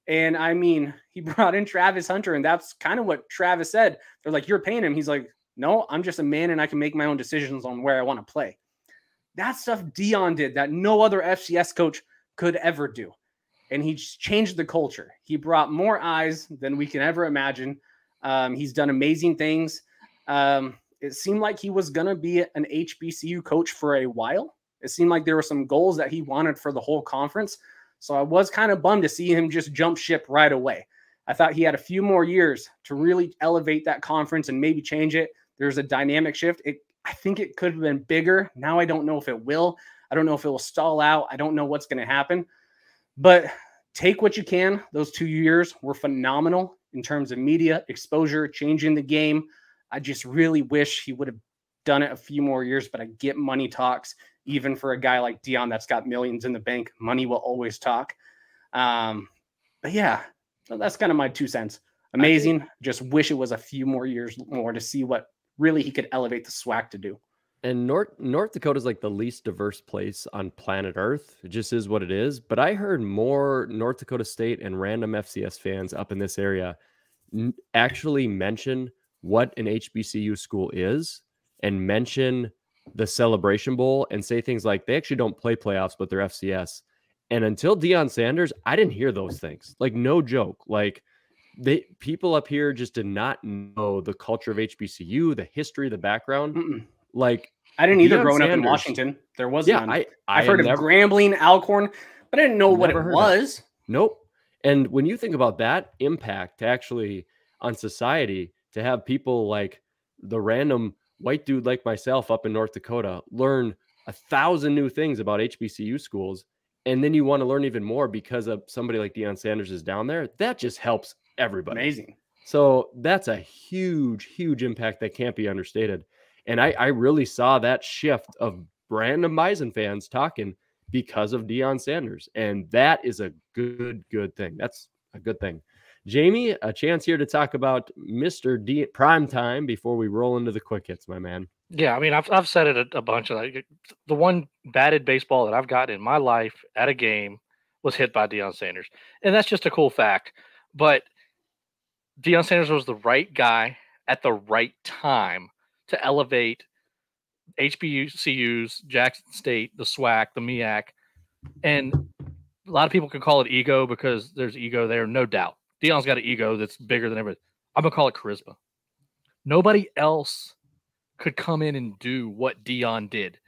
And I mean, he brought in Travis Hunter, and that's kind of what Travis said. They're like, you're paying him. He's like, no, I'm just a man and I can make my own decisions on where I want to play. That stuff Deion did that no other FCS coach could ever do. And he changed the culture. He brought more eyes than we can ever imagine. He's done amazing things. It seemed like he was going to be an HBCU coach for a while. It seemed like there were some goals that he wanted for the whole conference. So I was kind of bummed to see him just jump ship right away. I thought he had a few more years to really elevate that conference and maybe change it. There's a dynamic shift. I think it could have been bigger. Now I don't know if it will. I don't know if it will stall out. I don't know what's going to happen. But take what you can. Those 2 years were phenomenal in terms of media exposure, changing the game. I just really wish he would have done it a few more years, but I get money talks. Even for a guy like Deion that's got millions in the bank, money will always talk. But yeah, that's kind of my 2 cents. Amazing. Just wish it was a few more years more to see what really he could elevate the SWAC to do. And North Dakota is like the least diverse place on planet Earth. It just is what it is. But I heard more North Dakota State and random FCS fans up in this area actually mention what an HBCU school is and mention the Celebration Bowl and say things like they actually don't play playoffs, but they're FCS. And until Deion Sanders, I didn't hear those things. Like, no joke. Like, people up here just did not know the culture of HBCU, the history, the background. Like, I didn't either Deion growing up in Sanders- Washington. There was Yeah, none. I've heard of Grambling, Alcorn, but I didn't know what it Never heard of was. Nope. And when you think about that impact actually on society, to have people like the random white dude like myself up in North Dakota learn 1,000 new things about HBCU schools, and then you want to learn even more because of somebody like Deion Sanders is down there, that just helps everybody. Amazing. So that's a huge, huge impact that can't be understated. And I really saw that shift of random Bison fans talking because of Deion Sanders. And that is a good thing. That's a good thing. Jamie, a chance here to talk about Mr. D Prime Time before we roll into the quick hits, my man. Yeah, I mean, I've said it a bunch of like, the one batted baseball that I've gotten in my life at a game was hit by Deion Sanders. And that's just a cool fact. But Deion Sanders was the right guy at the right time to elevate HBCUs, Jackson State, the SWAC, the MEAC. And a lot of people can call it ego because there's ego there, no doubt. Deion's got an ego that's bigger than everybody. I'm going to call it charisma. Nobody else could come in and do what Deion did.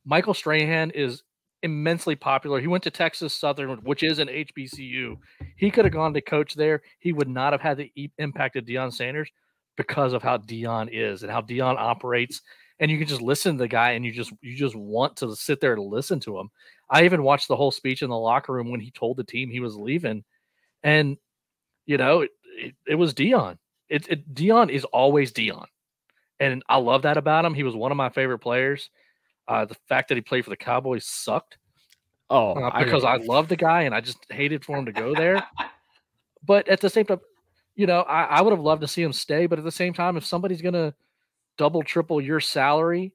Michael Strahan is immensely popular. He went to Texas Southern, which is an HBCU. He could have gone to coach there. He would not have had the impact of Deion Sanders because of how Deion is and how Deion operates. And you can just listen to the guy and you just want to sit there to listen to him. I even watched the whole speech in the locker room when he told the team he was leaving. And, you know, it was Deion. Deion is always Deion. And I love that about him. He was one of my favorite players. The fact that he played for the Cowboys sucked. Because I love the guy and I just hated for him to go there. But at the same time, you know, I would have loved to see him stay. But at the same time, if somebody's going to double, triple your salary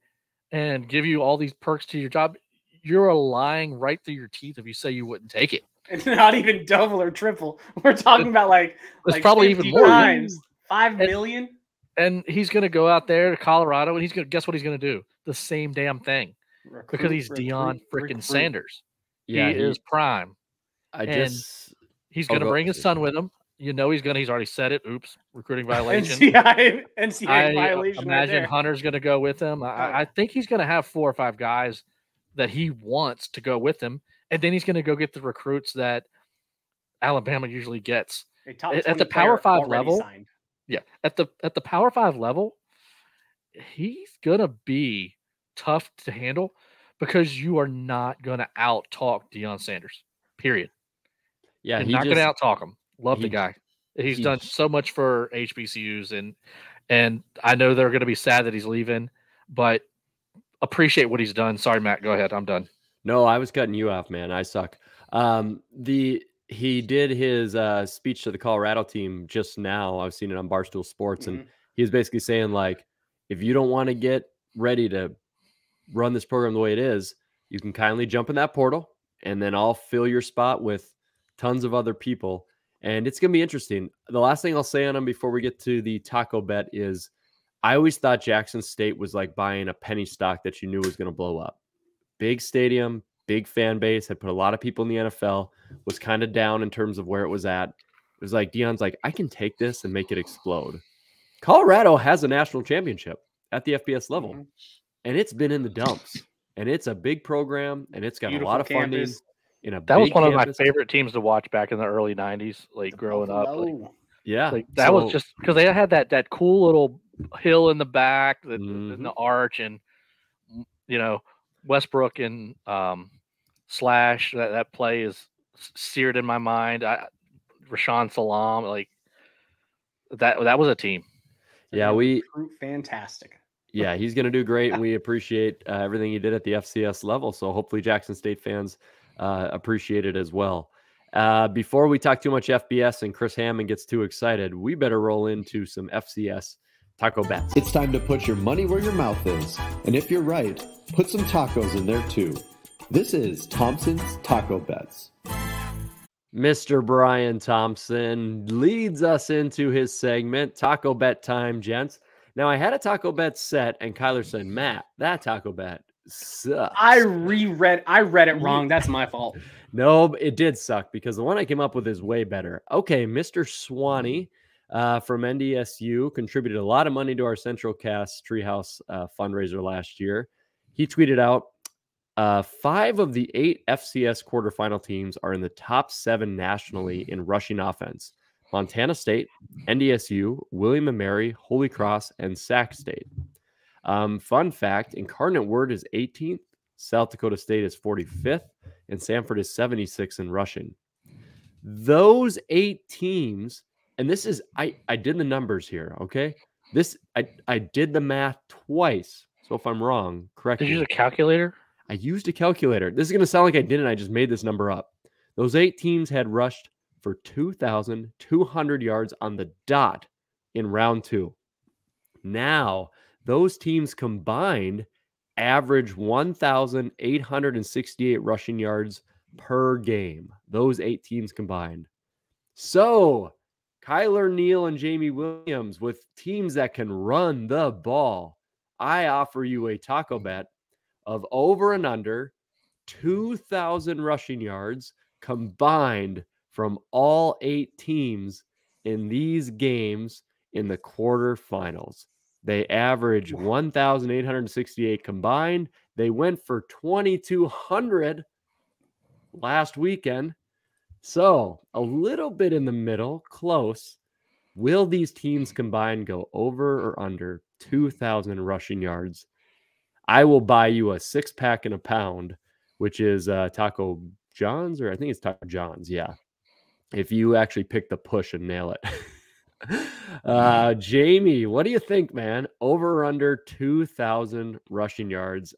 and give you all these perks to your job, you're lying right through your teeth if you say you wouldn't take it. It's not even double or triple. We're talking about like probably even more. Times, 5 million. And he's going to go out there to Colorado and guess what he's going to do? The same damn thing. Because he's Deion freaking Sanders. Yeah, he is prime. He's going to bring his son with him. You know he's already said it. Oops, recruiting violation. NCAA violation. Imagine Hunter's going to go with him. I think he's going to have 4 or 5 guys that he wants to go with him, and then he's going to go get the recruits that Alabama usually gets at the Power 5 level. Signed. Yeah, at the Power 5 level, he's going to be tough to handle because you are not going to out-talk Deion Sanders. Period. Yeah, you're not going to out-talk him. Love the guy. He's done so much for HBCUs, and I know they're going to be sad that he's leaving, but appreciate what he's done. Sorry, Matt. Go ahead. I'm done. No, I was cutting you off, man. I suck. He did his speech to the Colorado team just now. I've seen it on Barstool Sports, and he was basically saying, like, if you don't want to get ready to run this program the way it is, you can kindly jump in that portal, and then I'll fill your spot with tons of other people. And it's going to be interesting. The last thing I'll say on him before we get to the taco bet is I always thought Jackson State was like buying a penny stock that you knew was going to blow up. Big stadium, big fan base, had put a lot of people in the NFL, was kind of down in terms of where it was at. It was like, Deion's like, I can take this and make it explode. Colorado has a national championship at the FBS level, and it's been in the dumps. And it's a big program, and it's got a lot of funding. That was one of my favorite teams to watch back in the early 90s, like growing up. That was just because they had that cool little hill in the back, and the arch, and you know, Westbrook and Slash. That play is seared in my mind. Rashawn Salam, like that was a team. Yeah, fantastic. Yeah, he's going to do great, and we appreciate everything he did at the FCS level. So hopefully Jackson State fans appreciate it as well. Before we talk too much FBS and Chris Hammond gets too excited, we better roll into some FCS taco bets. It's time to put your money where your mouth is. And if you're right, put some tacos in there too. This is Thompson's Taco Bets. Mr. Brian Thompson leads us into his segment, Taco Bet time, gents. Now, I had a Taco Bet set, and Kyler said, Matt, that Taco Bet sucks. I read it wrong. That's my fault. No, it did suck because the one I came up with is way better. Okay, Mr. Swanee from NDSU contributed a lot of money to our Central Cast Treehouse fundraiser last year. He tweeted out, 5 of the 8 FCS quarterfinal teams are in the top 7 nationally in rushing offense. Montana State, NDSU, William & Mary, Holy Cross, and Sac State. Fun fact, Incarnate Word is 18th, South Dakota State is 45th, and Samford is 76th in rushing. Those 8 teams, and this is, I did the numbers here, okay? I did the math twice, so if I'm wrong, correct me. Did you use a calculator? I used a calculator. This is going to sound like I didn't. I just made this number up. Those 8 teams had rushed for 2,200 yards on the dot in round 2. Now, those teams combined average 1,868 rushing yards per game. Those 8 teams combined. So, Kyler Neal and Jamie Williams with teams that can run the ball. I offer you a taco bet of over and under 2,000 rushing yards combined from all 8 teams in these games in the quarterfinals. They average 1,868 combined. They went for 2,200 last weekend. So a little bit in the middle, close. Will these teams combined go over or under 2,000 rushing yards? I will buy you a 6-pack and a pound, which is Taco John's, or I think it's Taco John's. Yeah. If you actually pick the push and nail it. Jamie, what do you think, man? Over or under 2,000 rushing yards?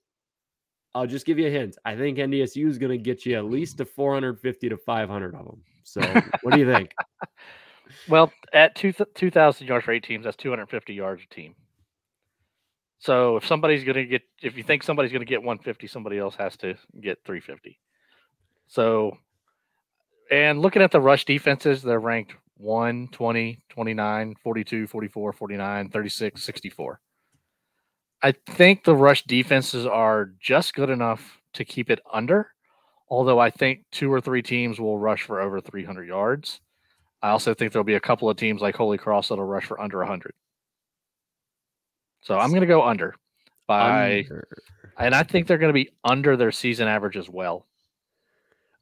I'll just give you a hint. I think NDSU is going to get you at least to 450 to 500 of them. So what do you think? Well, at 2,000 yards for 8 teams, that's 250 yards a team. So if you think somebody's going to get 150, somebody else has to get 350. So, and looking at the rush defenses, they're ranked 1, 20, 29, 42, 44, 49, 36, 64. I think the rush defenses are just good enough to keep it under, although I think 2 or 3 teams will rush for over 300 yards. I also think there'll be a couple of teams like Holy Cross that'll rush for under 100. So I'm going to go under. And I think they're going to be under their season average as well.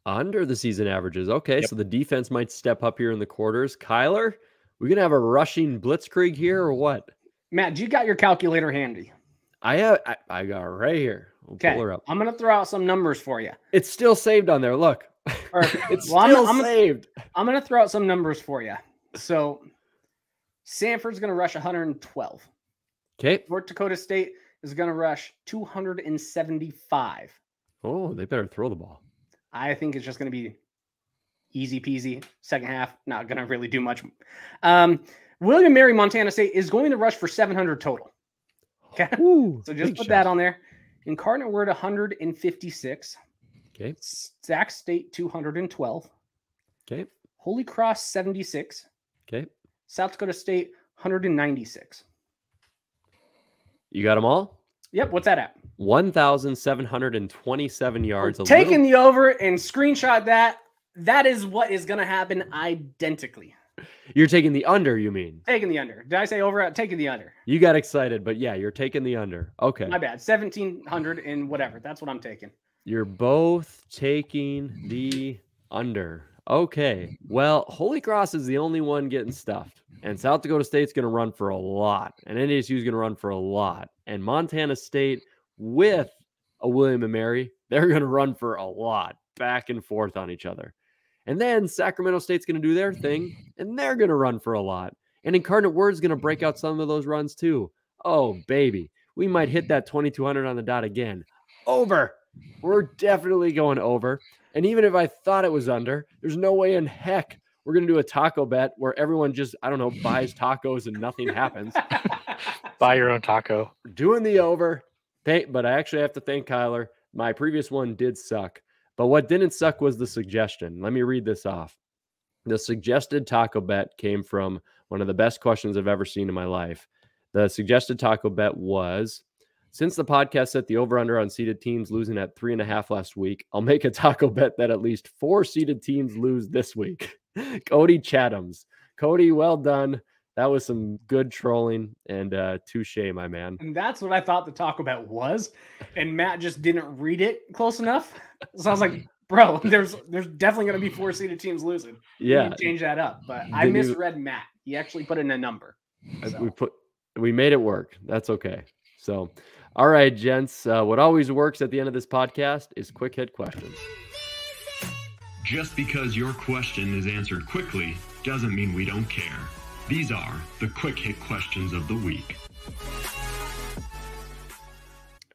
Under the season averages. Okay, So the defense might step up here in the quarters. Kyler, we going to have a rushing blitzkrieg here or what? Matt, you got your calculator handy? I got it right here. We'll pull her up. I'm going to throw out some numbers for you. It's still saved on there. Look. It's still saved. I'm going to throw out some numbers for you. So Samford's going to rush 112. Okay. North Dakota State is going to rush 275. Oh, they better throw the ball. I think it's just going to be easy peasy. Second half, not going to really do much. William & Mary, Montana State is going to rush for 700 total. Okay. Ooh, so just put that on there. Incarnate Word, 156. Okay. Sac State, 212. Okay. Holy Cross, 76. Okay. South Dakota State, 196. You got them all? Yep. What's that at? 1,727 yards. Taking the over and screenshot that. That is what is going to happen identically. You're taking the under, you mean? Taking the under. Did I say over? Taking the under. You got excited, but yeah, you're taking the under. Okay. My bad. 1,700 and whatever. That's what I'm taking. You're both taking the under. Okay. Well, Holy Cross is the only one getting stuffed. And South Dakota State's going to run for a lot. And NDSU is going to run for a lot. And Montana State with a William & Mary, they're going to run for a lot. Back and forth on each other. And then Sacramento State's going to do their thing. And they're going to run for a lot. And Incarnate Word's going to break out some of those runs too. Oh, baby. We might hit that 2,200 on the dot again. Over. We're definitely going over. And even if I thought it was under, there's no way in heck we're going to do a taco bet where everyone just, I don't know, buys tacos and nothing happens. Buy your own taco. Doing the over. But I actually have to thank Kyler. My previous one did suck. But what didn't suck was the suggestion. Let me read this off. The suggested taco bet came from one of the best questions I've ever seen in my life. The suggested taco bet was, since the podcast set the over-under on seeded teams losing at 3.5 last week, I'll make a taco bet that at least 4 seeded teams lose this week. Cody Chatham's. Cody, well done. That was some good trolling, and touche, my man. And that's what I thought the taco bet was, and Matt just didn't read it close enough. So I was like, bro, there's definitely going to be 4 seeded teams losing. Yeah. We need to change that up. But I misread Matt. He actually put in a number. So. We made it work. That's okay. So, all right, gents. What always works at the end of this podcast is quick hit questions. Just because your question is answered quickly doesn't mean we don't care. These are the quick hit questions of the week.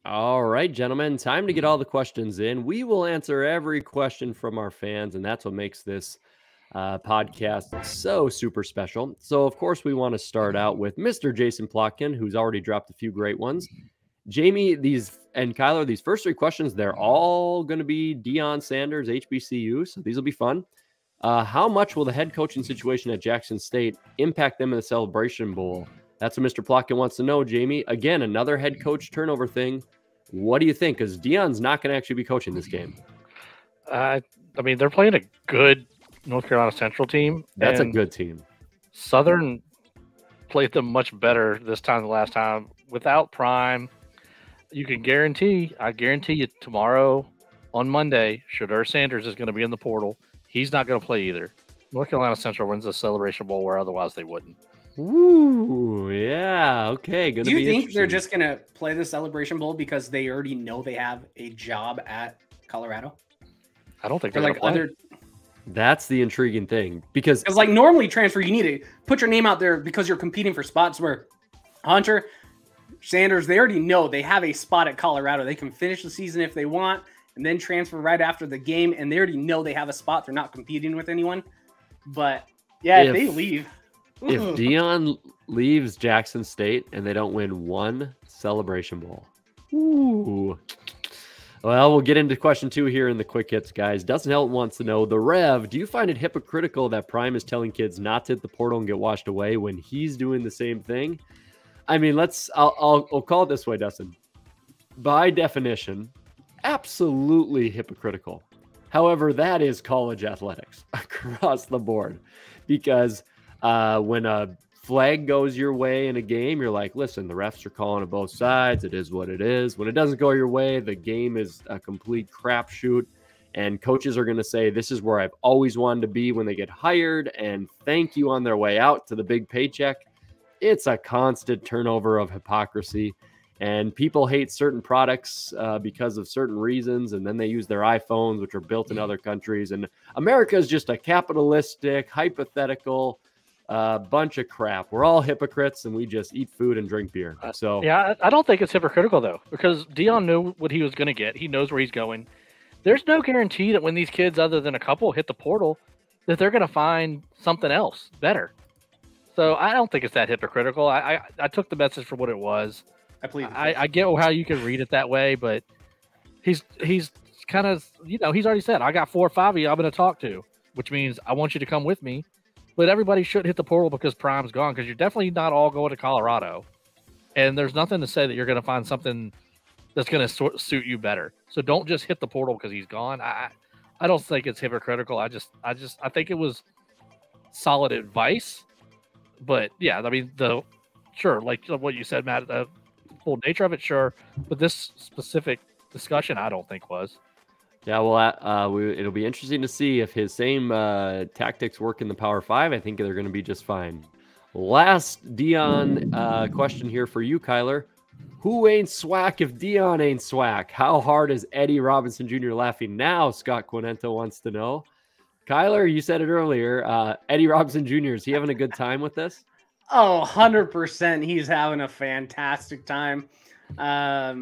All right, gentlemen, time to get all the questions in. We will answer every question from our fans, and that's what makes this podcast so super special. So, of course, we want to start out with Mr. Jason Plotkin, who's already dropped a few great ones. Jamie, and Kyler, these first 3 questions, they're all going to be Deion Sanders, HBCU, so these will be fun. How much will the head coaching situation at Jackson State impact them in the Celebration Bowl? That's what Mr. Plotkin wants to know, Jamie. Again, another head coach turnover thing. What do you think? Because Deion's not going to actually be coaching this game. I mean, they're playing a good North Carolina Central team. That's a good team. Southern played them much better this time than last time. Without Prime, I guarantee you tomorrow on Monday, Shedeur Sanders is going to be in the portal. He's not going to play either. North Carolina Central wins the Celebration Bowl where otherwise they wouldn't. Ooh, yeah. Okay. Do you think they're just going to play the Celebration Bowl because they already know they have a job at Colorado? I don't think they're like other. That's the intriguing thing because like normally transfer, you need to put your name out there because you're competing for spots where Hunter, Sanders, they already know they have a spot at Colorado. They can finish the season if they want and then transfer right after the game. And they already know they have a spot. They're not competing with anyone. But yeah, if they leave. If Deion leaves Jackson State and they don't win one Celebration Bowl. Ooh. Well, we'll get into question 2 here in the quick hits, guys. Dustin Helton wants to know, the Rev, do you find it hypocritical that Prime is telling kids not to hit the portal and get washed away when he's doing the same thing? I mean, I'll call it this way, Dustin. By definition, absolutely hypocritical. However, that is college athletics across the board. Because when a flag goes your way in a game, you're like, listen, the refs are calling it both sides. It is what it is. When it doesn't go your way, the game is a complete crapshoot. And coaches are going to say, this is where I've always wanted to be when they get hired, and thank you on their way out to the big paycheck. It's a constant turnover of hypocrisy. And people hate certain products because of certain reasons, and then they use their iPhones, which are built in other countries. And America is just a capitalistic, hypothetical bunch of crap. We're all hypocrites, and we just eat food and drink beer. So yeah, I don't think it's hypocritical, though, because Deion knew what he was going to get. He knows where he's going. There's no guarantee that when these kids, other than a couple, hit the portal, that they're going to find something else better. So I don't think it's that hypocritical. I took the message for what it was. I get how you can read it that way, but he's kind of, he's already said, I got 4 or 5 of you I'm going to talk to, which means I want you to come with me. But everybody should hit the portal because Prime's gone, because you're definitely not all going to Colorado. And there's nothing to say that you're going to find something that's going to suit you better. So don't just hit the portal because he's gone. I don't think it's hypocritical. I think it was solid advice. But yeah, I mean, sure, like what you said, Matt, the full nature of it, sure. But this specific discussion, I don't think was. Yeah, well, it'll be interesting to see if his same tactics work in the Power 5. I think they're going to be just fine. Last Deion question here for you, Kyler. Who ain't SWAC if Deion ain't SWAC? How hard is Eddie Robinson Jr. laughing now? Scott Quinento wants to know. Kyler, you said it earlier. Eddie Robinson Jr., is he having a good time with this? Oh, 100%. He's having a fantastic time. I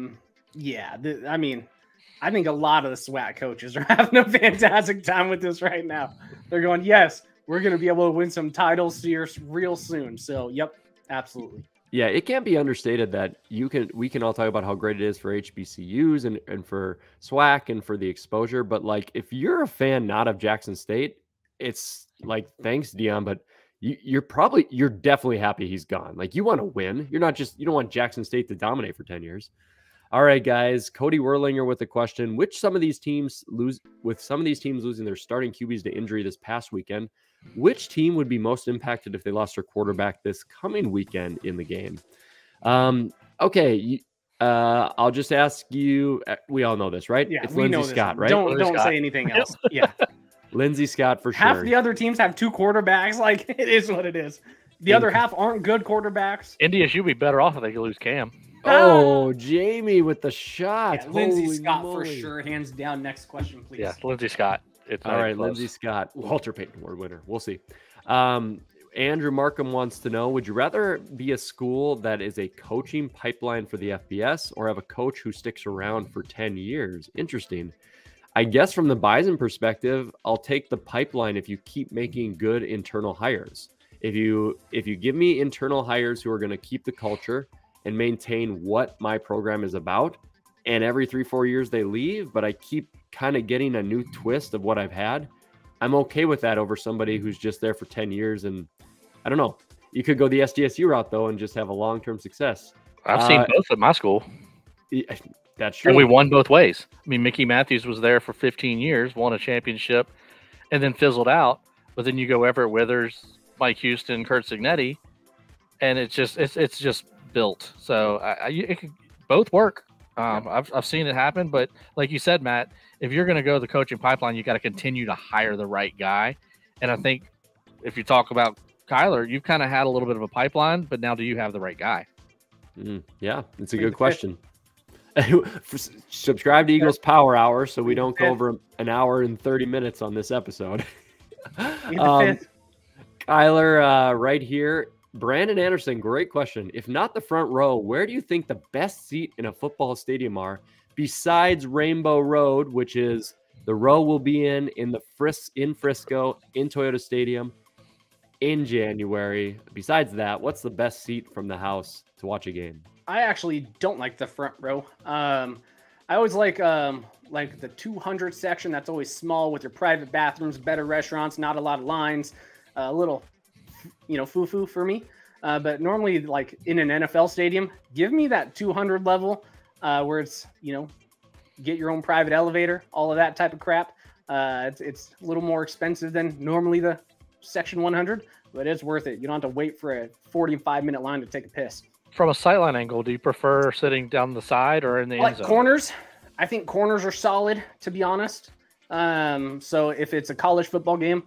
think a lot of the SWAC coaches are having a fantastic time with this right now. They're going, yes, we're going to be able to win some titles here real soon. So, yep, absolutely. Yeah, it can't be understated that we can all talk about how great it is for HBCUs and for SWAC and for the exposure. But like, if you're a fan not of Jackson State, it's like, thanks, Deion, but you're definitely happy he's gone. Like, you want to win. You don't want Jackson State to dominate for 10 years. All right, guys. Cody Werlinger with a question: some of these teams losing their starting QBs to injury this past weekend, which team would be most impacted if they lost their quarterback this coming weekend in the game? Okay. I'll just ask you. We all know this, right? Yeah, it's we Lindsey know this Scott, one. right? Don't say anything else. Yeah, Lindsey Scott for sure. Half the other teams have 2 quarterbacks. Like, it is what it is. The other half aren't good quarterbacks. NDSU would be better off if they could lose Cam. Oh, Jamie with the shot. Yeah, Lindsey Scott for sure, hands down. Next question, please. Yeah, Lindsey Scott. All right, Lindsey Scott, Walter Payton Award winner. We'll see. Andrew Markham wants to know, would you rather be a school that is a coaching pipeline for the FBS or have a coach who sticks around for 10 years? Interesting. I guess from the Bison perspective, I'll take the pipeline if you keep making good internal hires. If you give me internal hires who are going to keep the culture and maintain what my program is about, and every 3-4 years they leave, but I keep kind of getting a new twist of what I've had, I'm okay with that over somebody who's just there for 10 years. And I don't know. You could go the SDSU route, though, and just have a long-term success. I've seen both at my school. That's true. And we won both ways. I mean, Mickey Matthews was there for 15 years, won a championship, and then fizzled out. But then you go Everett Withers, Mike Houston, Kurt Signetti, and it's just built. So it could both work. I've seen it happen, but like you said, Matt, if you're going to go the coaching pipeline, you got to continue to hire the right guy. And I think if you talk about Kyler, you've kind of had a little bit of a pipeline, but now do you have the right guy? Yeah, it's a good question. Subscribe to Eagles Power Hour so we don't go over an hour and 30 minutes on this episode. Kyler, right here. Brandon Anderson, great question. If not the front row, where do you think the best seat in a football stadium are besides Rainbow Road, which is the row we'll be in Frisco, in Toyota Stadium in January? Besides that, what's the best seat from the house to watch a game? I actually don't like the front row. I always like the 200 section. That's always small with your private bathrooms, better restaurants, not a lot of lines, a little, foo-foo for me. But normally, like in an NFL stadium, give me that 200 level where it's, get your own private elevator, all of that type of crap. It's a little more expensive than normally the section 100, but it's worth it. You don't have to wait for a 45-minute line to take a piss. From a sightline angle, do you prefer sitting down the side or in the end zone? Corners. I think corners are solid, to be honest. So if it's a college football game,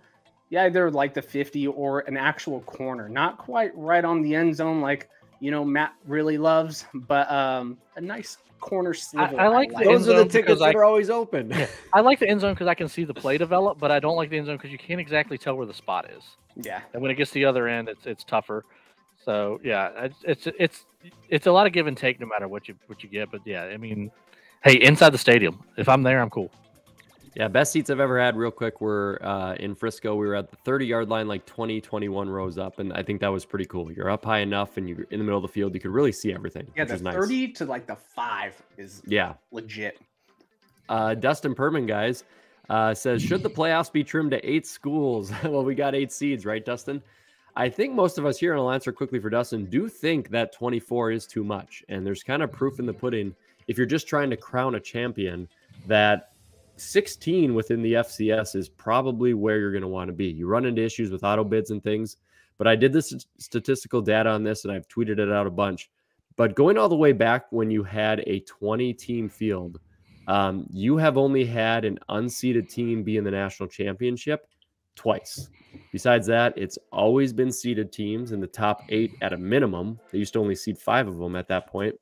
yeah, they're like the 50 or an actual corner. Not quite right on the end zone like, Matt really loves, but a nice corner sliver. I like the end those zone are the tickets that I are always open. Yeah, I like the end zone because I can see the play develop, but I don't like the end zone because you can't exactly tell where the spot is. Yeah. And when it gets to the other end, it's tougher. So yeah, it's a lot of give and take no matter what you get. But yeah, I mean, hey, inside the stadium, if I'm there, I'm cool. Yeah, best seats I've ever had, real quick, were in Frisco. We were at the 30-yard line, like 21 rows up, and I think that was pretty cool. You're up high enough, and you're in the middle of the field. You could really see everything. Yeah, the which is nice. 30 to like the 5 is legit. Dustin Perman, guys, says, should the playoffs be trimmed to 8 schools? Well, we got 8 seeds, right, Dustin? I think most of us here, and I'll answer quickly for Dustin, do think that 24 is too much. And there's kind of proof in the pudding, if you're just trying to crown a champion, that 16 within the FCS is probably where you're going to want to be. You run into issues with auto bids and things, but I did this statistical data on this, and I've tweeted it out a bunch. But going all the way back when you had a 20-team field, you have only had an unseeded team be in the national championship twice. Besides that, it's always been seeded teams in the top 8 at a minimum. They used to only seed 5 of them at that point.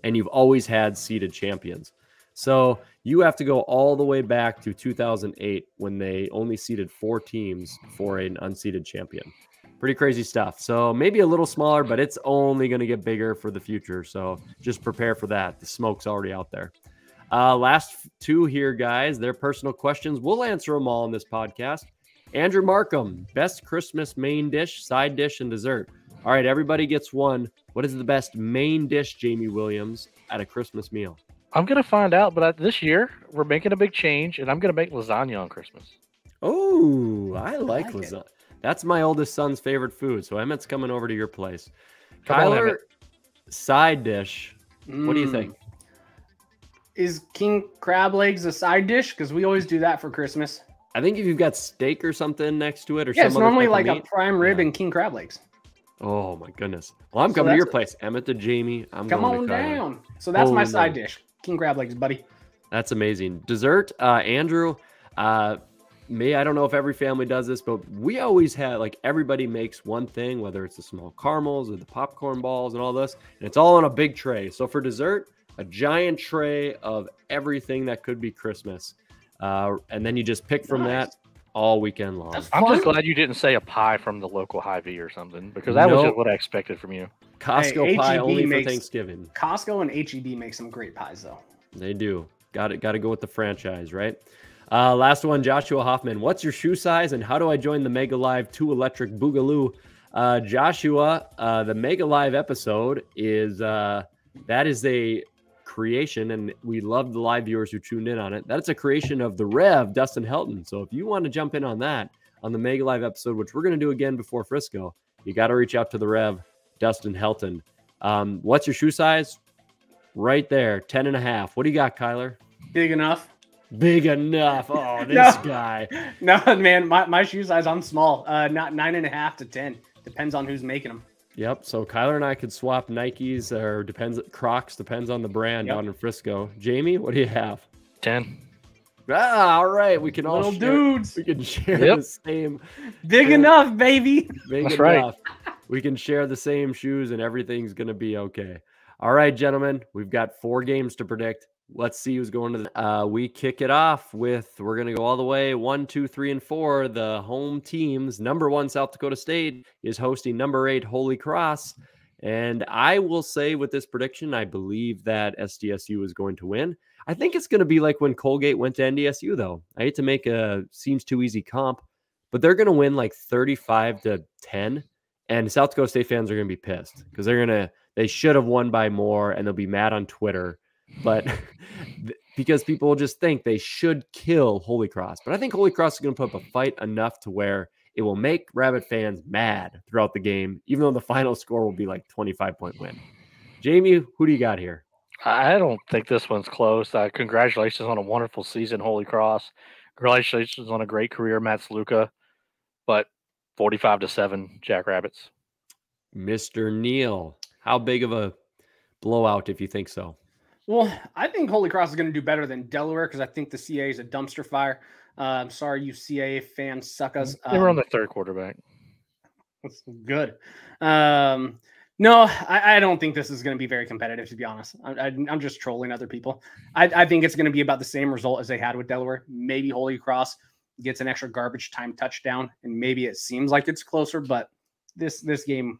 And you've always had seeded champions. So you have to go all the way back to 2008 when they only seeded 4 teams for an unseeded champion. Pretty crazy stuff. So maybe a little smaller, but it's only going to get bigger for the future. So just prepare for that. The smoke's already out there. Last 2 here, guys. They're personal questions. We'll answer them all on this podcast. Andrew Markham, best Christmas main dish, side dish, and dessert. All right, everybody gets one. What is the best main dish, Jamie Williams, at a Christmas meal? I'm going to find out, but this year we're making a big change, and I'm going to make lasagna on Christmas. Oh, I like it. lasagna. That's my oldest son's favorite food, so Emmett's coming over to your place. Come on, Kyler, Emmett. side dish. What do you think? Is king crab legs a side dish? Because we always do that for Christmas. I think if you've got steak or something next to it, or Yeah, it's some other normally type of like a meat. prime rib and king crab legs. Oh my goodness. Well, I'm So coming to your that's- place. Emmett to Jamie. I'm Come going on to Kyler. down. So that's my Holy side moly. dish. King crab legs, buddy. That's amazing. Dessert, Andrew. Me, I don't know if every family does this, but we always have, like, everybody makes one thing, whether it's the small caramels or the popcorn balls and all this, and it's all on a big tray. So for dessert, a giant tray of everything that could be Christmas. And then you just pick from that all weekend long. That's I'm just fun. glad you didn't say a pie from the local Hy-Vee or something, because that was Nope. just what I expected from you. Costco Hey, pie H-E-B only for makes- Thanksgiving. Costco and HEB make some great pies, though. They do. Got to go with the franchise, right? Last one, Joshua Hoffman. What's your shoe size and how do I join the Mega Live 2 Electric Boogaloo? Joshua, the Mega Live episode is that is a creation, and we love the live viewers who tuned in on it. That's a creation of the Rev, Dustin Helton. So if you want to jump in on that, on the Mega Live episode, which we're going to do again before Frisco, you got to reach out to the Rev, Dustin Helton. What's your shoe size? Right there, 10.5. What do you got, Kyler? Big enough? Big enough. Oh, this No. guy. No, man, my shoe size, I'm small. Not 9.5 to 10. Depends on who's making them. Yep. So Kyler and I could swap Nikes or Crocs, depends on the brand Yep. down in Frisco. Jamie, what do you have? 10. All right. We can all Little share, dudes. we can share Yep. the same. Big enough, baby. Big That's right. enough. We can share the same shoes and everything's going to be okay. All right, gentlemen, we've got 4 games to predict. Let's see who's going to the. We kick it off with, we're going to go all the way 1, 2, 3, and 4. The home teams. Number 1, South Dakota State is hosting number 8, Holy Cross. And I will say with this prediction, I believe that SDSU is going to win. I think it's going to be like when Colgate went to NDSU, though. I hate to make a seems too easy comp, but they're going to win like 35-10. And South Dakota State fans are going to be pissed because they should have won by more, and they'll be mad on Twitter. But because people will just think they should kill Holy Cross. But I think Holy Cross is going to put up a fight enough to where it will make Rabbit fans mad throughout the game, even though the final score will be like 25-point win. Jamie, who do you got here? I don't think this one's close. Congratulations on a wonderful season, Holy Cross. Congratulations on a great career, Matt Sluka. But 45-7, Jackrabbits. Mr. Neal, how big of a blowout if you think so? Well, I think Holy Cross is going to do better than Delaware because I think the CA is a dumpster fire. I'm sorry, you CA fans suck us. They were on the third quarterback. That's good. No, I don't think this is going to be very competitive, to be honest. I'm just trolling other people. I think it's going to be about the same result as they had with Delaware. Maybe Holy Cross gets an extra garbage time touchdown, and maybe it seems like it's closer, but this game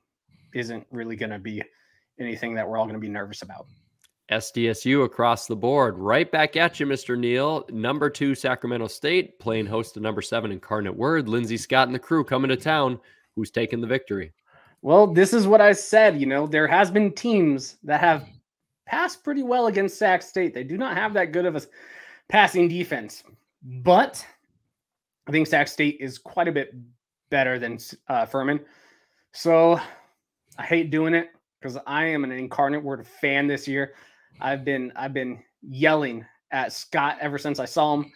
isn't really going to be anything that we're all going to be nervous about. SDSU across the board. Right back at you, Mr. Neal. Number 2, Sacramento State, playing host to number 7, Incarnate Word. Lindsey Scott and the crew coming to town. Who's taking the victory? Well, this is what I said. There has been teams that have passed pretty well against Sac State. They do not have that good of a passing defense, but I think Sac State is quite a bit better than Furman. So I hate doing it because I am an Incarnate Word fan this year. I've been yelling at Scott ever since I saw him.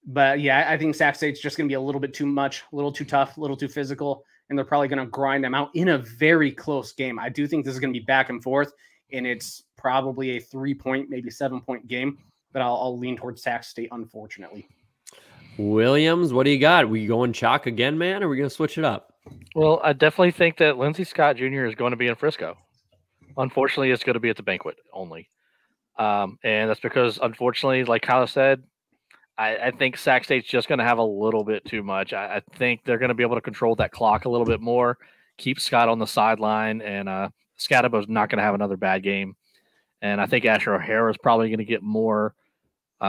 But yeah, I think Sac State's just going to be a little bit too much, a little too tough, a little too physical, and they're probably going to grind them out in a very close game. I do think this is going to be back and forth, and it's probably a 3-point, maybe 7-point game, but I'll lean towards Sac State, unfortunately. Williams, what do you got? We going chalk again, man, or are we going to switch it up? Well, I definitely think that Lindsey Scott Jr. is going to be in Frisco. Unfortunately, it's going to be at the banquet only. And that's because, unfortunately, like Kyle said, I think Sac State's just going to have a little bit too much. I think they're going to be able to control that clock a little bit more, keep Scott on the sideline, and Scadabo's not going to have another bad game. And I think Asher O'Hara is probably going to get more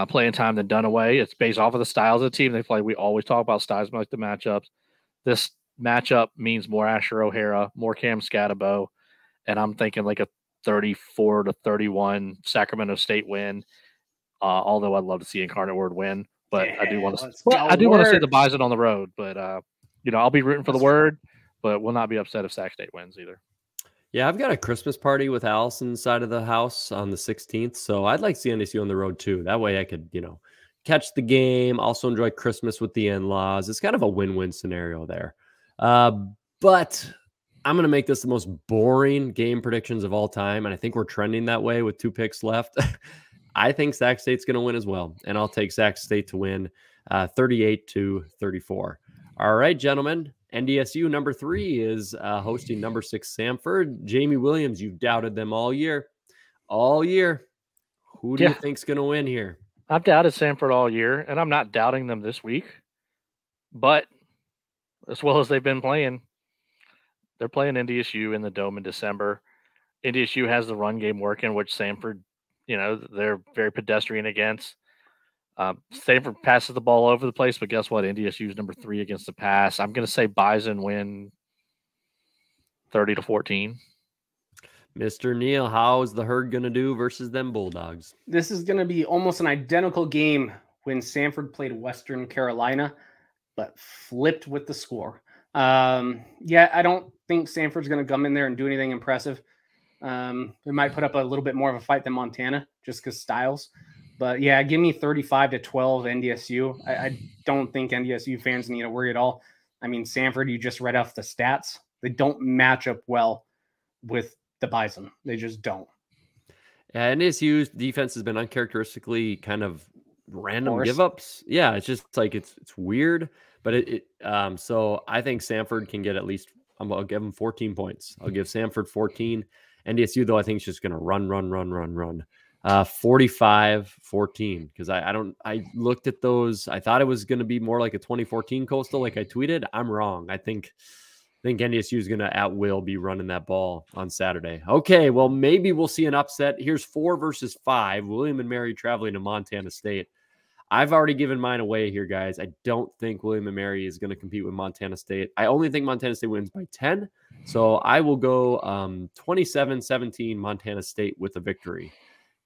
playing time than Dunaway. It's based off of the styles of the team they play. We always talk about styles like the matchups. This matchup means more Asher O'Hara, more Cam Scatabo, and I'm thinking like a 34-31 Sacramento State win. Although I'd love to see Incarnate Word win, but I do want to. I do want to see the Bison on the road, but I'll be rooting for the Word, but will not be upset if Sac State wins either. Yeah, I've got a Christmas party with Allison's side of the house on the 16th, so I'd like to see NDSU on the road too. That way I could, catch the game, also enjoy Christmas with the in-laws. It's kind of a win-win scenario there. But I'm going to make this the most boring game predictions of all time, and I think we're trending that way with 2 picks left. I think Sac State's going to win as well, and I'll take Sac State to win 38-34. All right, gentlemen. NDSU number 3 is hosting number 6 Samford. Jamie Williams, you've doubted them all year. All year. Who do you think's going to win here? I've doubted Samford all year, and I'm not doubting them this week. But as well as they've been playing, they're playing NDSU in the Dome in December. NDSU has the run game working, which Samford, they're very pedestrian against. Samford passes the ball over the place, but guess what? NDSU is number 3 against the pass. I'm going to say Bison win 30-14. Mr. Neal, how's the Herd going to do versus them Bulldogs? This is going to be almost an identical game when Samford played Western Carolina, but flipped with the score. I don't think Samford's going to come in there and do anything impressive. They might put up a little bit more of a fight than Montana just because styles. But yeah, give me 35-12 NDSU. I don't think NDSU fans need to worry at all. I mean, Samford, you just read off the stats. They don't match up well with the Bison. They just don't. Yeah, NDSU's defense has been uncharacteristically kind of random give-ups. Yeah, it's just like it's weird. But so I think Samford can get at least, I'll give them 14 points. I'll give Samford 14. NDSU, though, I think is just going to run. 45-14, because I looked at those. I thought it was going to be more like a 2014 Coastal, like I tweeted. I'm wrong. I think NDSU is going to at will be running that ball on Saturday. Okay, well, maybe we'll see an upset. Here's 4 versus 5. William and Mary traveling to Montana State. I've already given mine away here, guys. I don't think William and Mary is going to compete with Montana State. I only think Montana State wins by 10. So I will go 27-17 Montana State with a victory.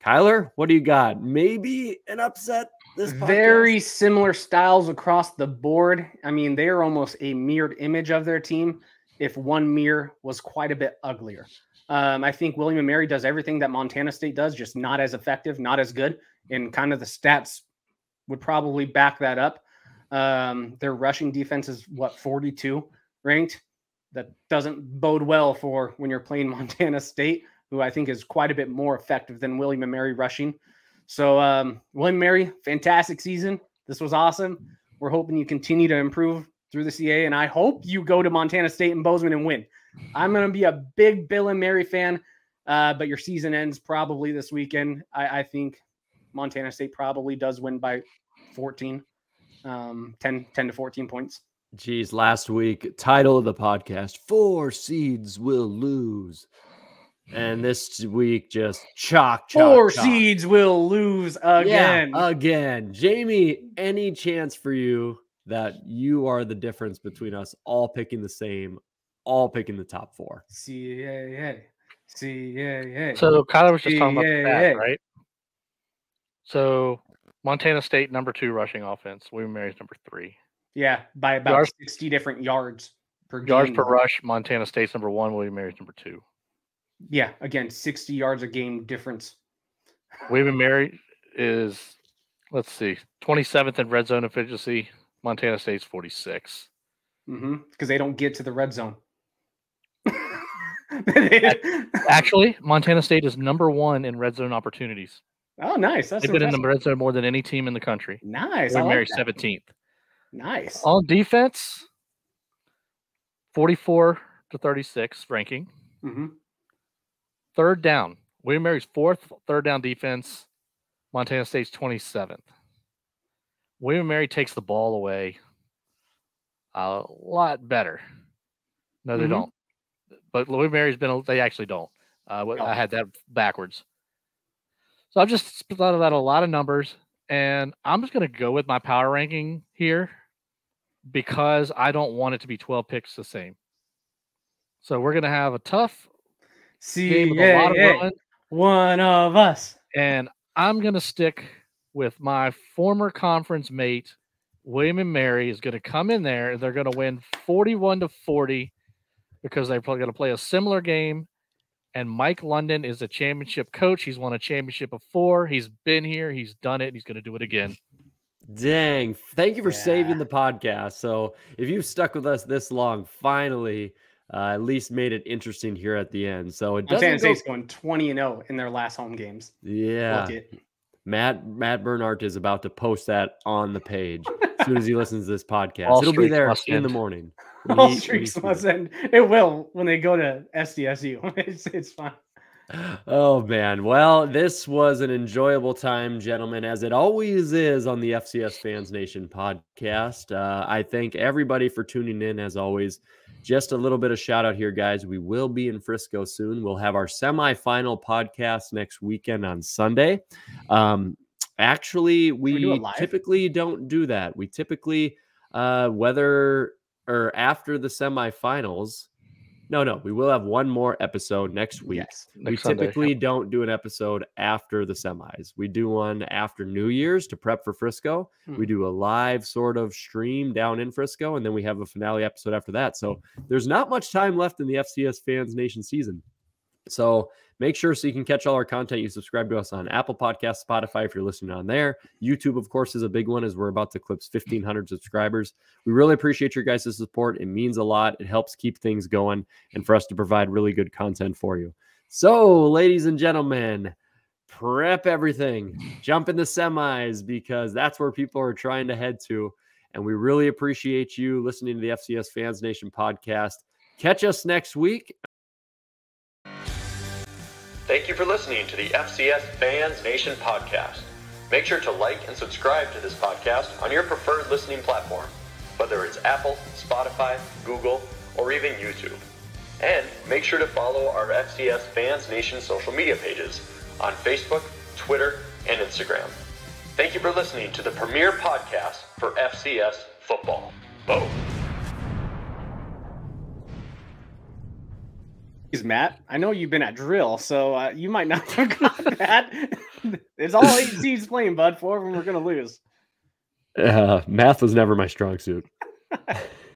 Kyler, what do you got? Maybe an upset this podcast? Very similar styles across the board. I mean, they are almost a mirrored image of their team if one mirror was quite a bit uglier. I think William & Mary does everything that Montana State does, just not as effective, not as good, and kind of the stats would probably back that up. Their rushing defense is, 42 ranked? That doesn't bode well for when you're playing Montana State, who I think is quite a bit more effective than William & Mary rushing. So William & Mary, fantastic season. This was awesome. We're hoping you continue to improve through the CA, and I hope you go to Montana State and Bozeman and win. I'm going to be a big Bill and Mary fan, but your season ends probably this weekend. I think Montana State probably does win by 14, 10 to 14 points. Geez, last week, title of the podcast, 4 seeds will lose. And this week, just chalk. 4 seeds will lose again. Yeah, again. Jamie, any chance for you that you are the difference between us all picking the same, all picking the top 4? CAA. So Kyler was just talking about the stats, right? So Montana State, number 2 rushing offense. William & Mary's number 3. Yeah, by about 60 different yards per game. Yards per rush, Montana State's number 1, William & Mary's number 2. Yeah, again, 60 yards a game difference. William & Mary is, 27th in red zone efficiency. Montana State's 46. Because they don't get to the red zone. Actually, Montana State is number 1 in red zone opportunities. Oh, nice. They've been in the red zone more than any team in the country. Nice. William & Mary's 17th. Nice. On defense, 44 to 36 ranking. Third down. William & Mary's 4th third down defense. Montana State's 27th. William & Mary takes the ball away a lot better. No, they don't. But William & Mary's they actually don't. I had that backwards. So I've just thought about a lot of numbers, and I'm just going to go with my power ranking here. because I don't want it to be 12 picks the same. So we're going to have a tough game with a lot of run. One of us. And I'm going to stick with my former conference mate, William and Mary, is going to come in there. They're going to win 41-40 because they're probably going to play a similar game. And Mike London is a championship coach. He's won a championship before. He's been here. He's done it. He's going to do it again. Dang. Thank you for saving the podcast. So if you've stuck with us this long, finally, at least made it interesting here at the end. So it doesn't San State's going 20-0 in their last home games. Yeah. Matt Bernhardt is about to post that on the page as soon as he listens to this podcast. It'll be there in the morning. All streaks must end. It will when they go to SDSU. It's fine. Oh, man. Well, this was an enjoyable time, gentlemen, as it always is on the FCS Fans Nation podcast. I thank everybody for tuning in, as always. Just a little bit of shout out here, guys. We will be in Frisco soon. We'll have our semifinal podcast next weekend on Sunday. Actually, we typically don't do that. We typically, whether or after the semifinals, no, we will have one more episode next week. Yes, we typically don't do an episode after the semis. We do one after New Year's to prep for Frisco. We do a live sort of stream down in Frisco, and then we have a finale episode after that. So there's not much time left in the FCS Fans Nation season. So make sure so you can catch all our content. You subscribe to us on Apple Podcasts, Spotify if you're listening on there. YouTube, of course, is a big one as we're about to eclipse 1,500 subscribers. We really appreciate your guys' support. It means a lot. It helps keep things going and for us to provide really good content for you. So, ladies and gentlemen, prep everything. Jump in the semis because that's where people are trying to head to. And we really appreciate you listening to the FCS Fans Nation podcast. Catch us next week. Thank you for listening to the FCS Fans Nation podcast. Make sure to like and subscribe to this podcast on your preferred listening platform, whether it's Apple, Spotify, Google, or even YouTube. And make sure to follow our FCS Fans Nation social media pages on Facebook, Twitter, and Instagram. Thank you for listening to the premier podcast for FCS football. Boom. Matt, I know you've been at drill, so you might not forgot that. It's all 8 seeds playing, bud. 4 of them are going to lose. Math was never my strong suit.